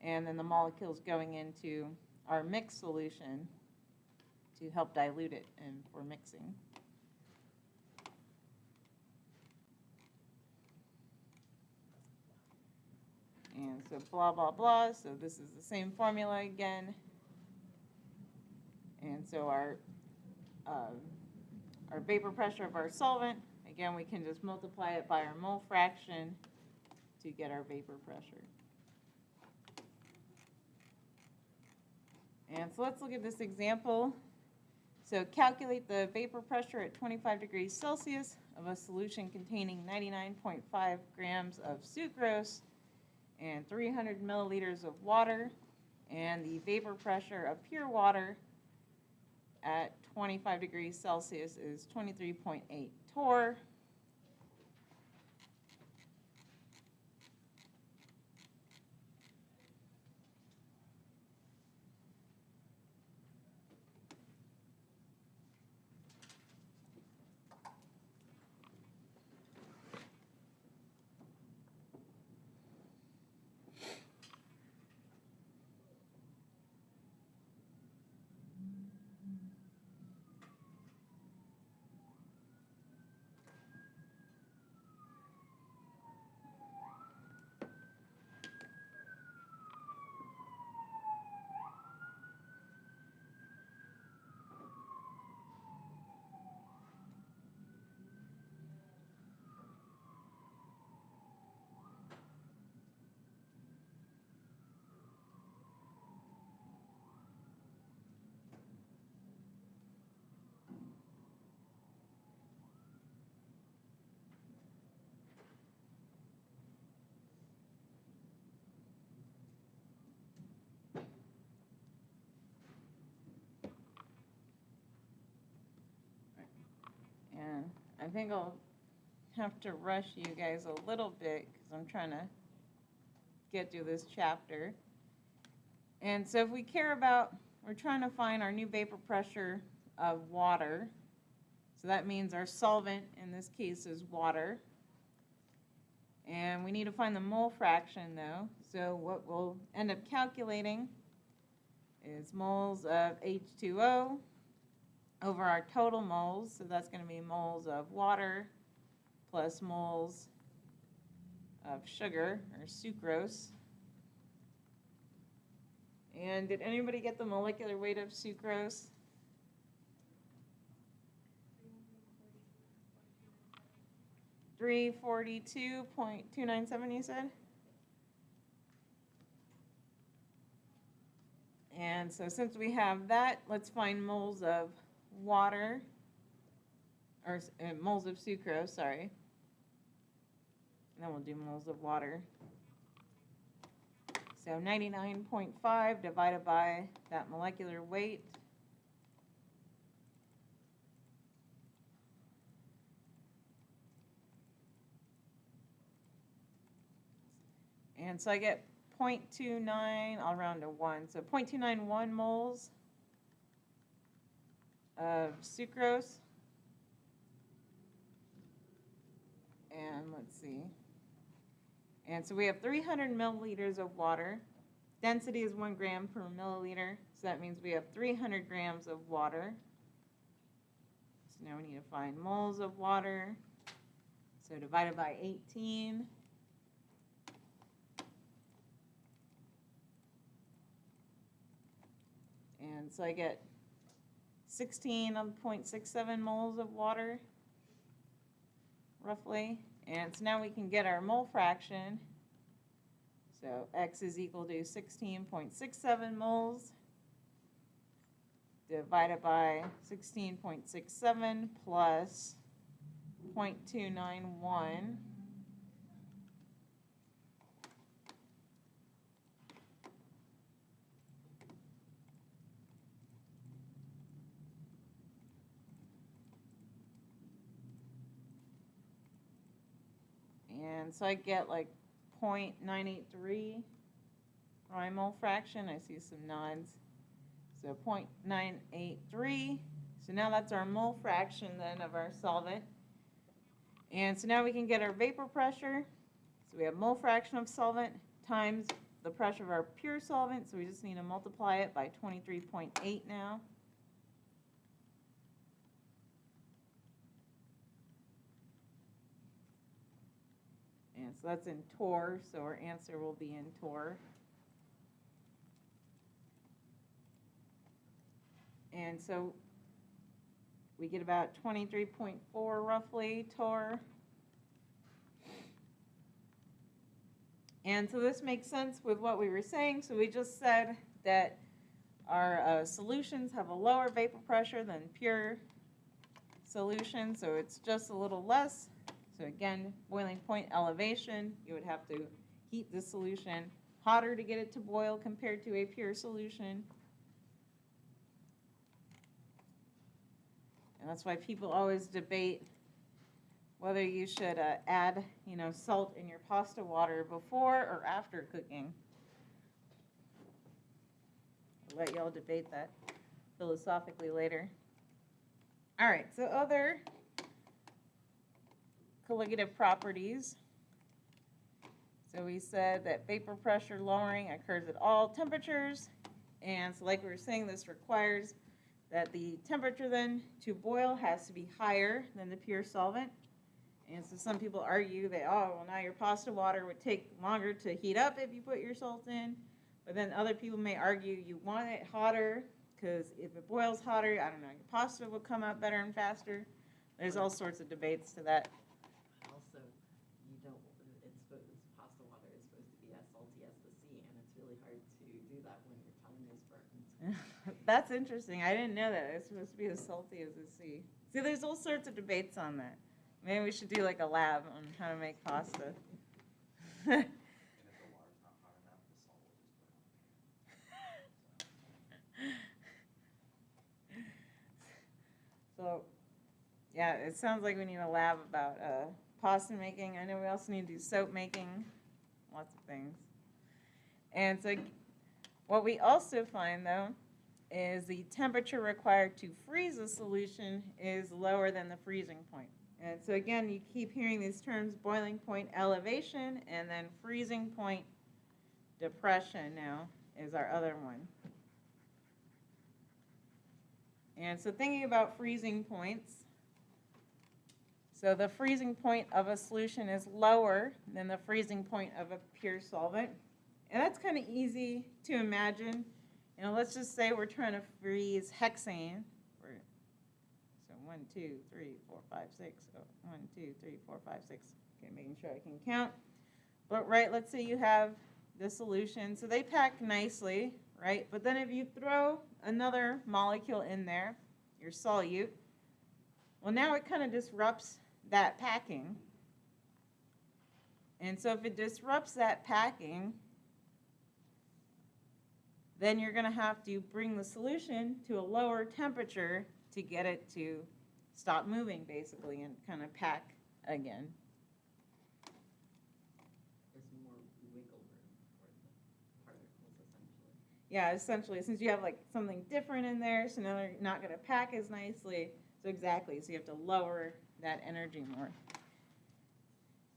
and then the molecules going into our mixed solution to help dilute it and for mixing. And so blah, blah, blah. So this is the same formula again. And so our vapor pressure of our solvent, again, we can just multiply it by our mole fraction to get our vapor pressure. And so let's look at this example. So calculate the vapor pressure at 25 degrees Celsius of a solution containing 99.5 grams of sucrose and 300 milliliters of water, and the vapor pressure of pure water at 25 degrees Celsius is 23.8 torr. And I think I'll have to rush you guys a little bit because I'm trying to get through this chapter. And so if we care about, we're trying to find our new vapor pressure of water. So that means our solvent in this case is water. And we need to find the mole fraction though. So what we'll end up calculating is moles of H2O over our total moles. So that's going to be moles of water plus moles of sugar or sucrose. And did anybody get the molecular weight of sucrose? 342.297, you said? And so since we have that, let's find moles of water, or moles of sucrose, sorry. And then we'll do moles of water. So 99.5 divided by that molecular weight. And so I get 0.29, I'll round to 1. So 0.291 moles of sucrose. And let's see. And so we have 300 milliliters of water. Density is 1 gram per milliliter. So that means we have 300 grams of water. So now we need to find moles of water. So divided by 18. And so I get 16.67 moles of water, roughly. And so now we can get our mole fraction. So X is equal to 16.67 moles divided by 16.67 plus 0.291. And so I get like 0.983 for my mole fraction. I see some nods. So 0.983. So now that's our mole fraction then of our solvent. And so now we can get our vapor pressure. So we have mole fraction of solvent times the pressure of our pure solvent. So we just need to multiply it by 23.8 now. And so that's in torr, so our answer will be in torr. And so we get about 23.4 roughly torr. And so this makes sense with what we were saying. So we just said that our solutions have a lower vapor pressure than pure solutions, so it's just a little less. So again, boiling point elevation, you would have to heat the solution hotter to get it to boil compared to a pure solution. And that's why people always debate whether you should add, salt in your pasta water before or after cooking. I'll let y'all debate that philosophically later. All right, so other colligative properties. So we said that vapor pressure lowering occurs at all temperatures. And so like we were saying, this requires that the temperature then to boil has to be higher than the pure solvent. And so some people argue that, oh, well, now your pasta water would take longer to heat up if you put your salt in. But then other people may argue you want it hotter because if it boils hotter, I don't know, your pasta will come out better and faster. There's all sorts of debates to that. Also, you don't, pasta water is supposed to be as salty as the sea, and it's really hard to do that when your tongue is burned. That's interesting. I didn't know that. It's supposed to be as salty as the sea. See, there's all sorts of debates on that. Maybe we should do like a lab on how to make pasta. And if the water's not hot enough, the salt will just burn on the pan. So, yeah, it sounds like we need a lab about pasta making. I know we also need to do soap making, lots of things. And so what we also find, though, is the temperature required to freeze a solution is lower than the freezing point. And so again, you keep hearing these terms, boiling point elevation, and then freezing point depression now is our other one. And so thinking about freezing points, so the freezing point of a solution is lower than the freezing point of a pure solvent. And that's kind of easy to imagine. You know, let's just say we're trying to freeze hexane. So 1, 2, 3, 4, 5, 6. Oh, 1, 2, 3, 4, 5, 6. Okay, making sure I can count. But right, let's say you have the solution. So they pack nicely, right? But then if you throw another molecule in there, your solute, well, now it kind of disrupts that packing. And so if it disrupts that packing, then you're going to have to bring the solution to a lower temperature to get it to stop moving, basically, and kind of pack again. There's more wiggle room for the particles, essentially. Yeah, essentially, since you have like something different in there, so now they're not going to pack as nicely. So exactly, so you have to lower that energy more.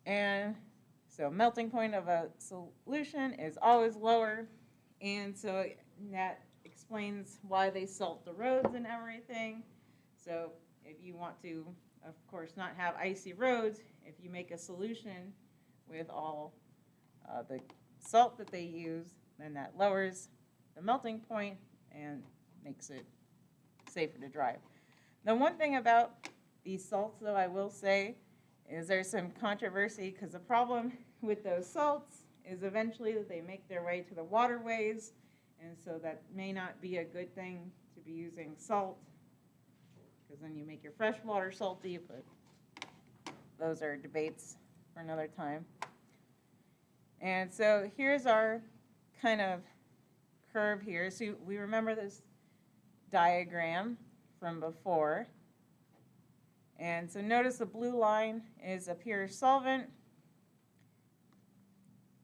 And so melting point of a solution is always lower. And so that explains why they salt the roads and everything. So if you want to, of course, not have icy roads, if you make a solution with all the salt that they use, then that lowers the melting point and makes it safer to drive. The one thing about these salts, though, I will say, is there's some controversy because the problem with those salts is eventually that they make their way to the waterways, and so that may not be a good thing to be using salt because then you make your fresh water salty, but those are debates for another time. And so here's our kind of curve here. So we remember this diagram from before. And so notice the blue line is a pure solvent.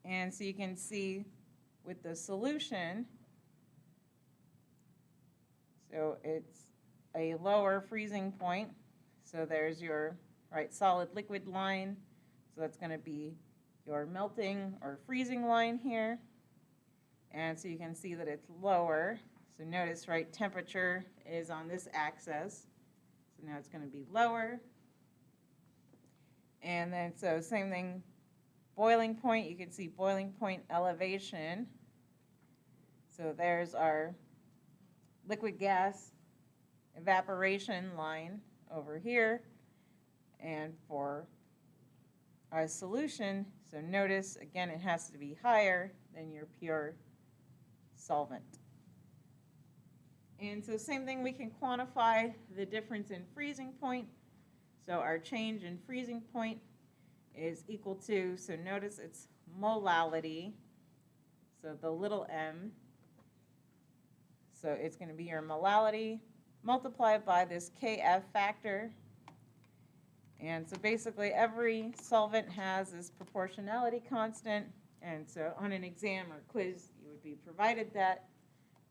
And so you can see with the solution, so it's a lower freezing point. So there's your solid liquid line. So that's going to be your melting or freezing line here. And so you can see that it's lower. So notice, temperature is on this axis. So now it's going to be lower. And then so same thing, boiling point, you can see boiling point elevation. So there's our liquid gas evaporation line over here. And for our solution, so notice again it has to be higher than your pure solvent. And so same thing, we can quantify the difference in freezing point. So our change in freezing point is equal to, so notice it's molality, so the little m. So it's going to be your molality multiplied by this Kf factor. And so basically every solvent has this proportionality constant. And so on an exam or quiz, you would be provided that.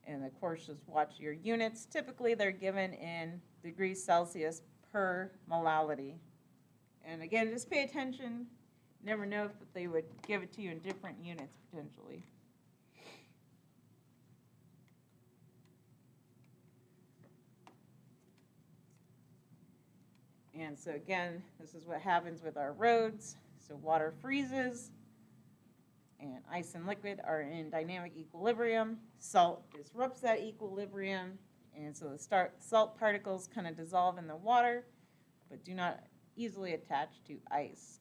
And of course, just watch your units. Typically, they're given in degrees Celsius per molality. And again, just pay attention. Never know if they would give it to you in different units potentially. And so again, this is what happens with our roads. So water freezes, and ice and liquid are in dynamic equilibrium. Salt disrupts that equilibrium, and so the salt particles kind of dissolve in the water, but do not easily attach to ice.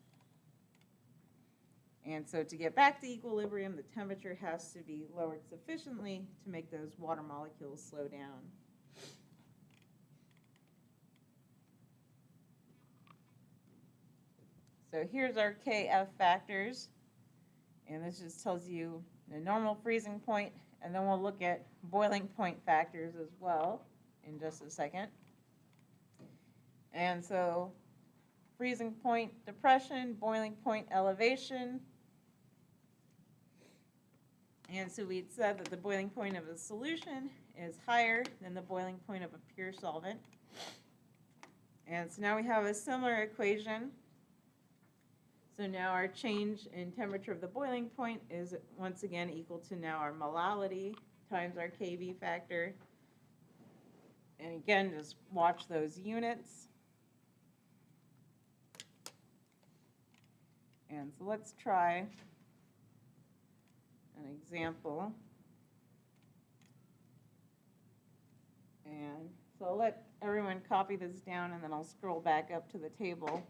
And so to get back to equilibrium, the temperature has to be lowered sufficiently to make those water molecules slow down. So here's our Kf factors. And this just tells you the normal freezing point, and then we'll look at boiling point factors as well in just a second. And so freezing point depression, boiling point elevation. And so we'd said that the boiling point of a solution is higher than the boiling point of a pure solvent. And so now we have a similar equation. So now our change in temperature of the boiling point is once again equal to now our molality times our kV factor. And again, just watch those units. And so let's try an example. And so I'll let everyone copy this down and then I'll scroll back up to the table.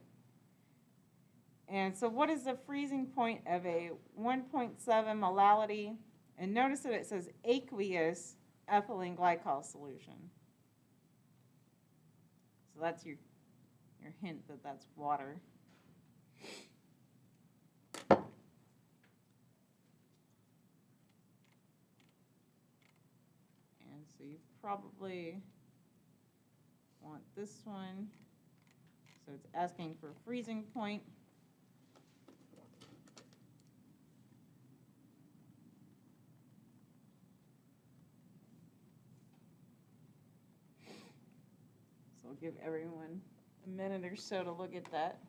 And so what is the freezing point of a 1.7 molality? And notice that it says aqueous ethylene glycol solution. So that's your hint that that's water. And so you probably want this one. So it's asking for freezing point. So I'll give everyone a minute or so to look at that.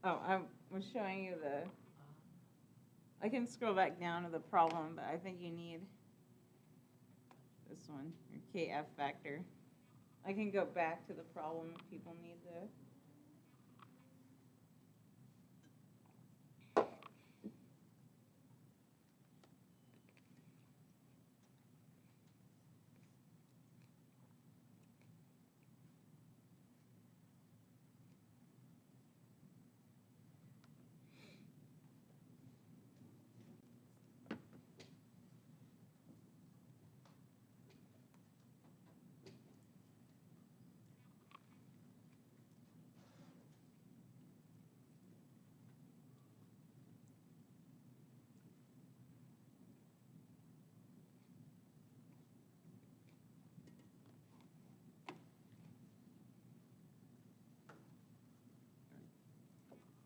Oh, I was showing you the, I can scroll back down to the problem, but I think you need this one, your KF factor. I can go back to the problem if people need the.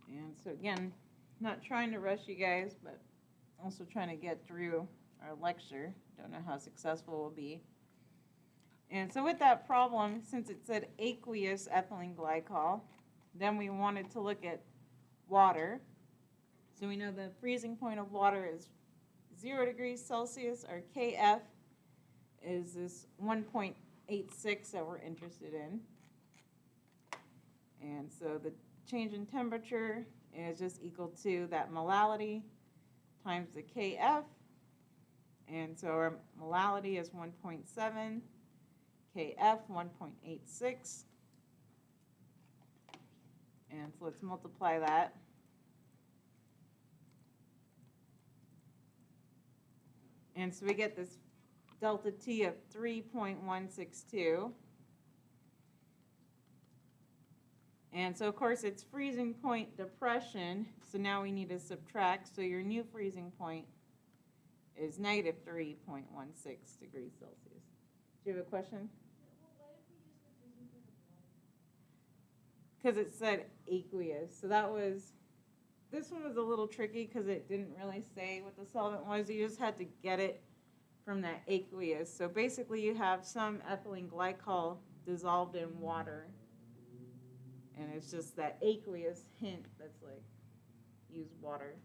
And so again, not trying to rush you guys, but also trying to get through our lecture. Don't know how successful we'll be. And so with that problem, since it said aqueous ethylene glycol, then we wanted to look at water. So we know the freezing point of water is 0 degrees Celsius. Our KF is this 1.86 that we're interested in. And so the change in temperature is just equal to that molality times the KF. And so our molality is 1.7, KF 1.86. And so let's multiply that. And so we get this delta T of 3.162. And so, of course, it's freezing point depression. So now we need to subtract. So your new freezing point is negative 3.16 degrees Celsius. Do you have a question? Well, why did we use the freezing point of water? Because it said aqueous. So that was, this one was a little tricky because it didn't really say what the solvent was. You just had to get it from that aqueous. So basically you have some ethylene glycol dissolved in water. And it's just that aqueous hint that's like, use water.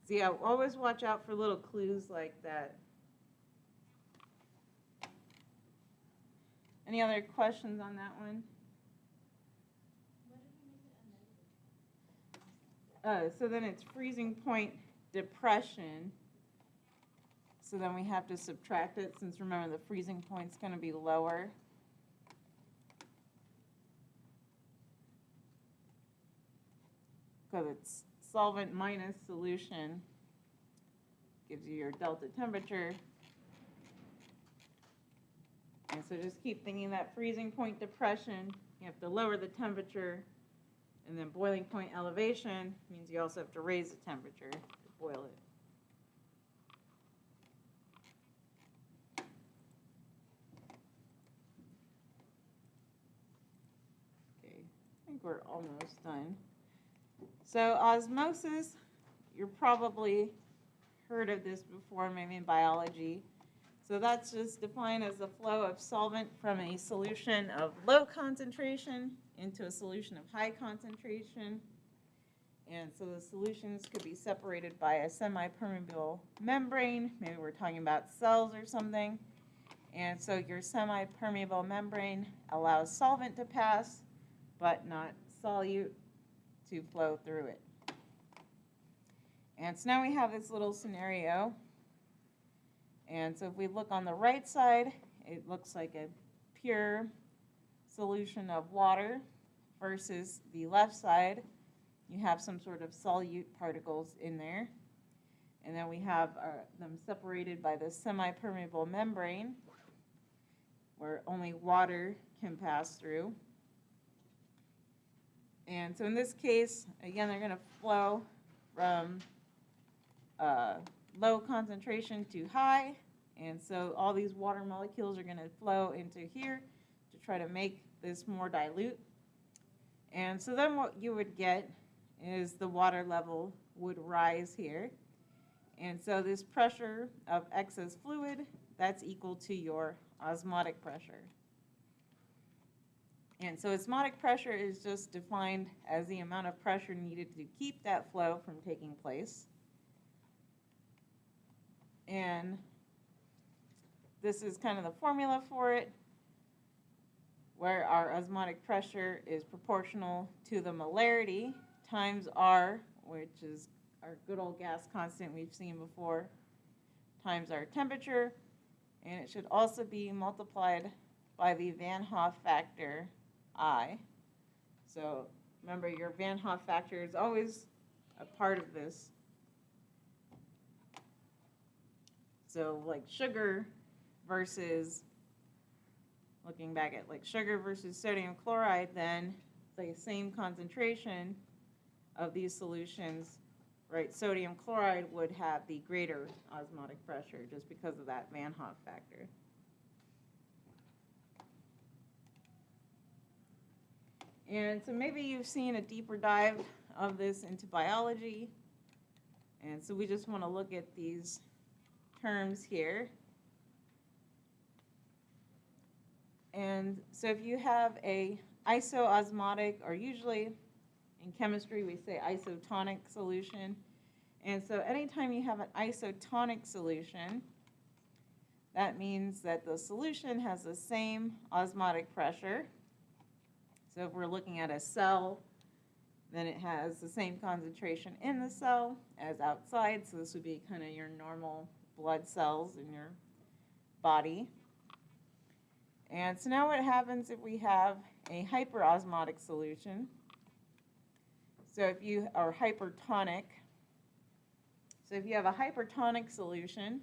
So yeah, always watch out for little clues like that. Any other questions on that one? Why did we make it a negative? So then it's freezing point depression. So then we have to subtract it since remember the freezing point's going to be lower. Because it's solvent minus solution gives you your delta temperature. And so just keep thinking that freezing point depression, you have to lower the temperature, and then boiling point elevation means you also have to raise the temperature to boil it. we're almost done. So osmosis, you're probably heard of this before, maybe in biology. So that's just defined as the flow of solvent from a solution of low concentration into a solution of high concentration. And so the solutions could be separated by a semi-permeable membrane. Maybe we're talking about cells or something. And so your semi-permeable membrane allows solvent to pass, but not solute to flow through it. And so now we have this little scenario. And so if we look on the right side, it looks like a pure solution of water versus the left side. You have some sort of solute particles in there. And then we have them separated by the semi-permeable membrane, where only water can pass through. And so in this case, again, they're going to flow from low concentration to high. And so all these water molecules are going to flow into here to try to make this more dilute. And so then what you would get is the water level would rise here. And so this pressure of excess fluid, that's equal to your osmotic pressure. And so osmotic pressure is just defined as the amount of pressure needed to keep that flow from taking place. And this is kind of the formula for it, where our osmotic pressure is proportional to the molarity times R, which is our good old gas constant we've seen before, times our temperature. And it should also be multiplied by the Van Hoff factor, I. So remember, your Van Hoff factor is always a part of this. So like sugar versus, looking back at like sugar versus sodium chloride, then the same concentration of these solutions, right? Sodium chloride would have the greater osmotic pressure just because of that Van Hoff factor. And so maybe you've seen a deeper dive of this into biology. And so we just want to look at these terms here. And so if you have a isoosmotic, or usually in chemistry we say isotonic solution. And so anytime you have an isotonic solution, that means that the solution has the same osmotic pressure. So if we're looking at a cell, then it has the same concentration in the cell as outside. So this would be kind of your normal blood cells in your body. And so now what happens if we have a hyperosmotic solution? So if you are hypertonic, so if you have a hypertonic solution,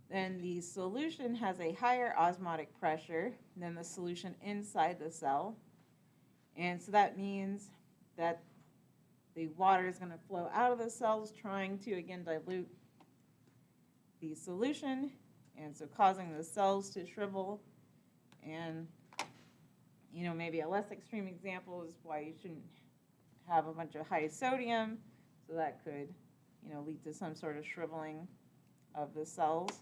then the solution has a higher osmotic pressure than the solution inside the cell. And so that means that the water is going to flow out of the cells, trying to, again, dilute the solution, and so causing the cells to shrivel. And, you know, maybe a less extreme example is why you shouldn't have a bunch of high sodium, so that could, you know, lead to some sort of shriveling of the cells.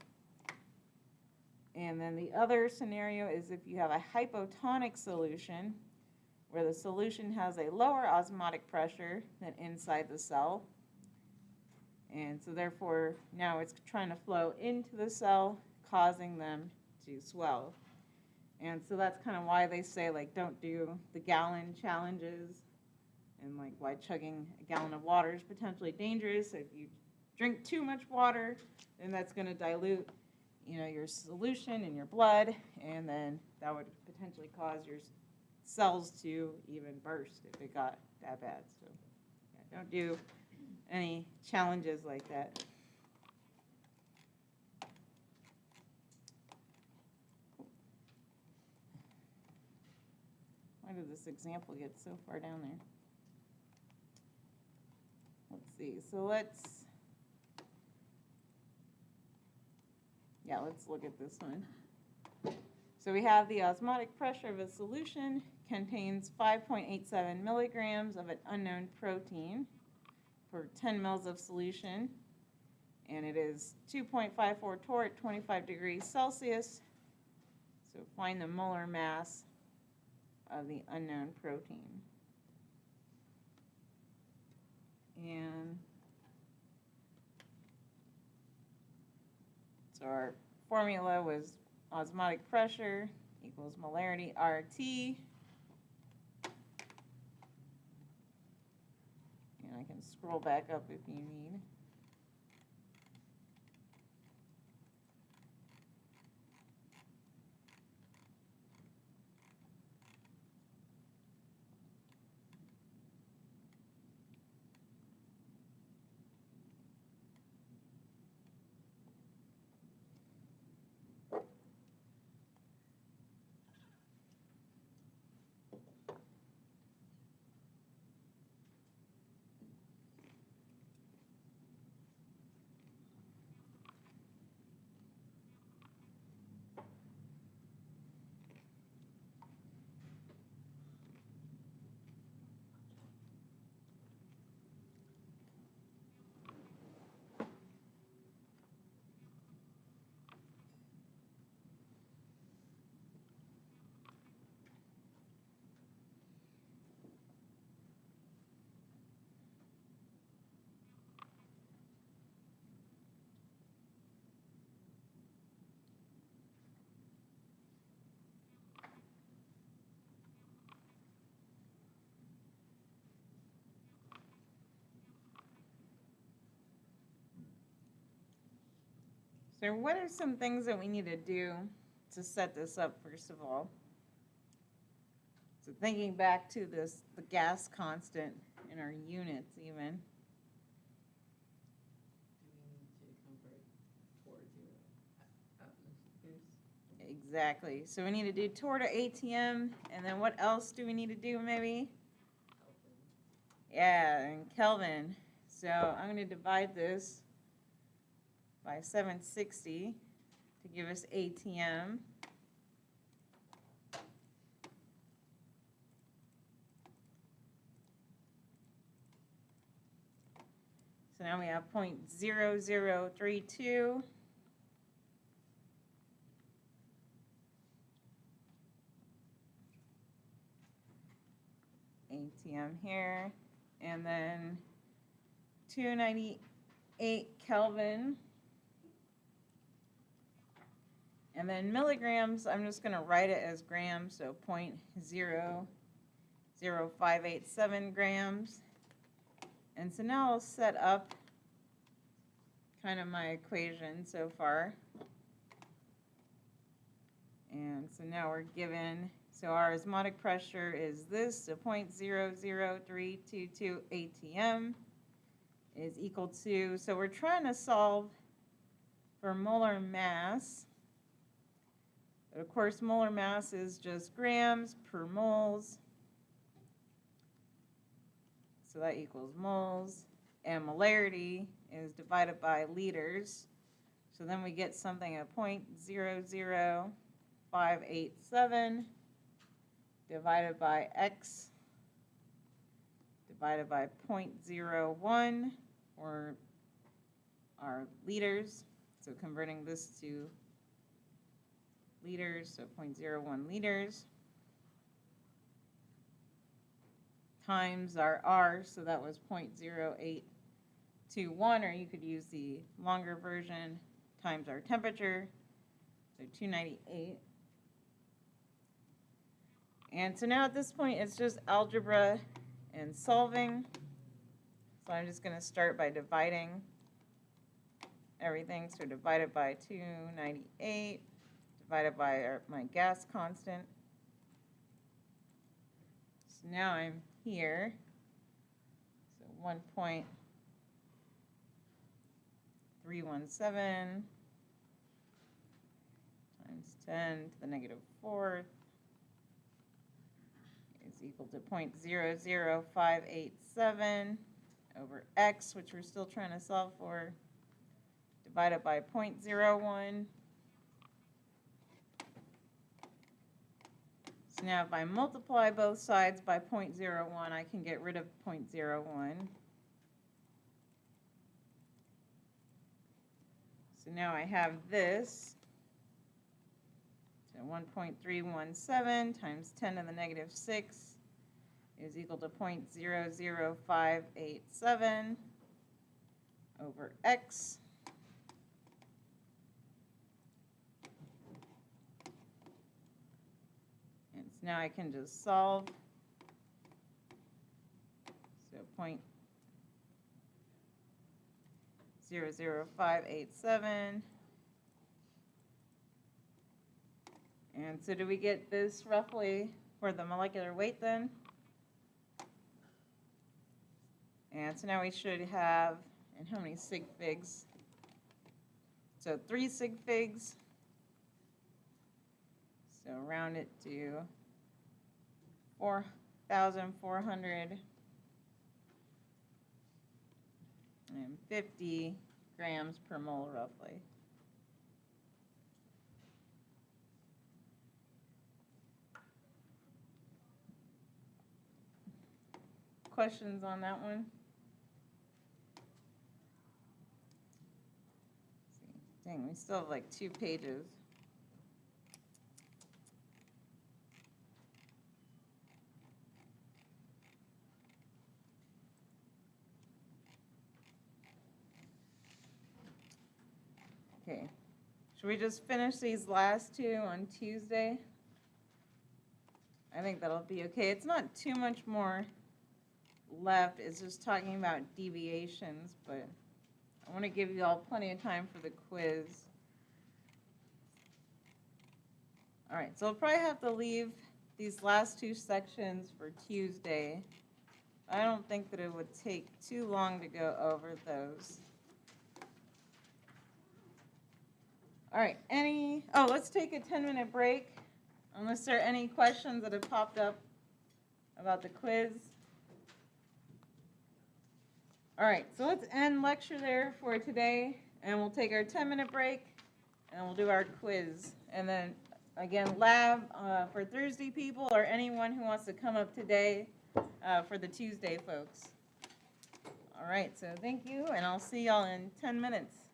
And then the other scenario is if you have a hypotonic solution, where the solution has a lower osmotic pressure than inside the cell. And so therefore, now it's trying to flow into the cell, causing them to swell. And so that's kind of why they say, like, don't do the gallon challenges, and like why chugging a gallon of water is potentially dangerous. So if you drink too much water, then that's going to dilute, you know, your solution in your blood, and then that would potentially cause your cells to even burst if it got that bad. So yeah, don't do any challenges like that. Why did this example get so far down there? Let's see. So let's look at this one. So we have the osmotic pressure of a solution contains 5.87 milligrams of an unknown protein per 10 mils of solution, and it is 2.54 torr at 25 degrees Celsius. So find the molar mass of the unknown protein. And so our formula was osmotic pressure equals molarity RT. And I can scroll back up if you need. So what are some things that we need to do to set this up, first of all? So thinking back to this, the gas constant in our units even. Do we need to convert 4 to atmospheres? Exactly. So we need to do torr to ATM, and then what else do we need to do maybe? Kelvin. Yeah, and Kelvin. So I'm going to divide this by 760 to give us ATM. So now we have 0.0032. ATM here, and then 298 Kelvin. And then milligrams, I'm just going to write it as grams, so 0.00587 grams. And so now I'll set up kind of my equation so far. And so now we're given, so our osmotic pressure is this, so 0.00322 ATM is equal to, so we're trying to solve for molar mass. But of course, molar mass is just grams per moles. So that equals moles. And molarity is divided by liters. So then we get something at 0.00587 divided by X divided by 0.01, or our liters. So converting this to liters, so 0.01 liters, times our R, so that was 0.0821, or you could use the longer version, times our temperature, so 298. And so now at this point, it's just algebra and solving. So I'm just going to start by dividing everything. So divided by 298. Divided by my gas constant. So now I'm here. So 1.317 times 10 to the negative fourth is equal to 0.00587 over X, which we're still trying to solve for, divided by 0.01. So So now if I multiply both sides by 0.01, I can get rid of 0.01. So now I have this. So 1.317 times 10 to the negative 6 is equal to 0.00587 over x. And so now I can just solve. So 0.00587. And so do we get this roughly for the molecular weight then? And so now we should have, and how many sig figs? So 3 sig figs. So round it to 4,450 grams per mole roughly. Questions on that one? Dang, we still have like 2 pages. Okay, should we just finish these last 2 on Tuesday? I think that'll be okay. It's not too much more left. It's just talking about deviations, but I want to give you all plenty of time for the quiz. All right, so I'll probably have to leave these last 2 sections for Tuesday. I don't think that it would take too long to go over those. All right, let's take a 10-minute break, unless there are any questions that have popped up about the quiz. All right, so let's end lecture there for today, and we'll take our 10-minute break, and we'll do our quiz. And then, again, lab for Thursday people, or anyone who wants to come up today for the Tuesday folks. All right, so thank you, and I'll see y'all in 10 minutes.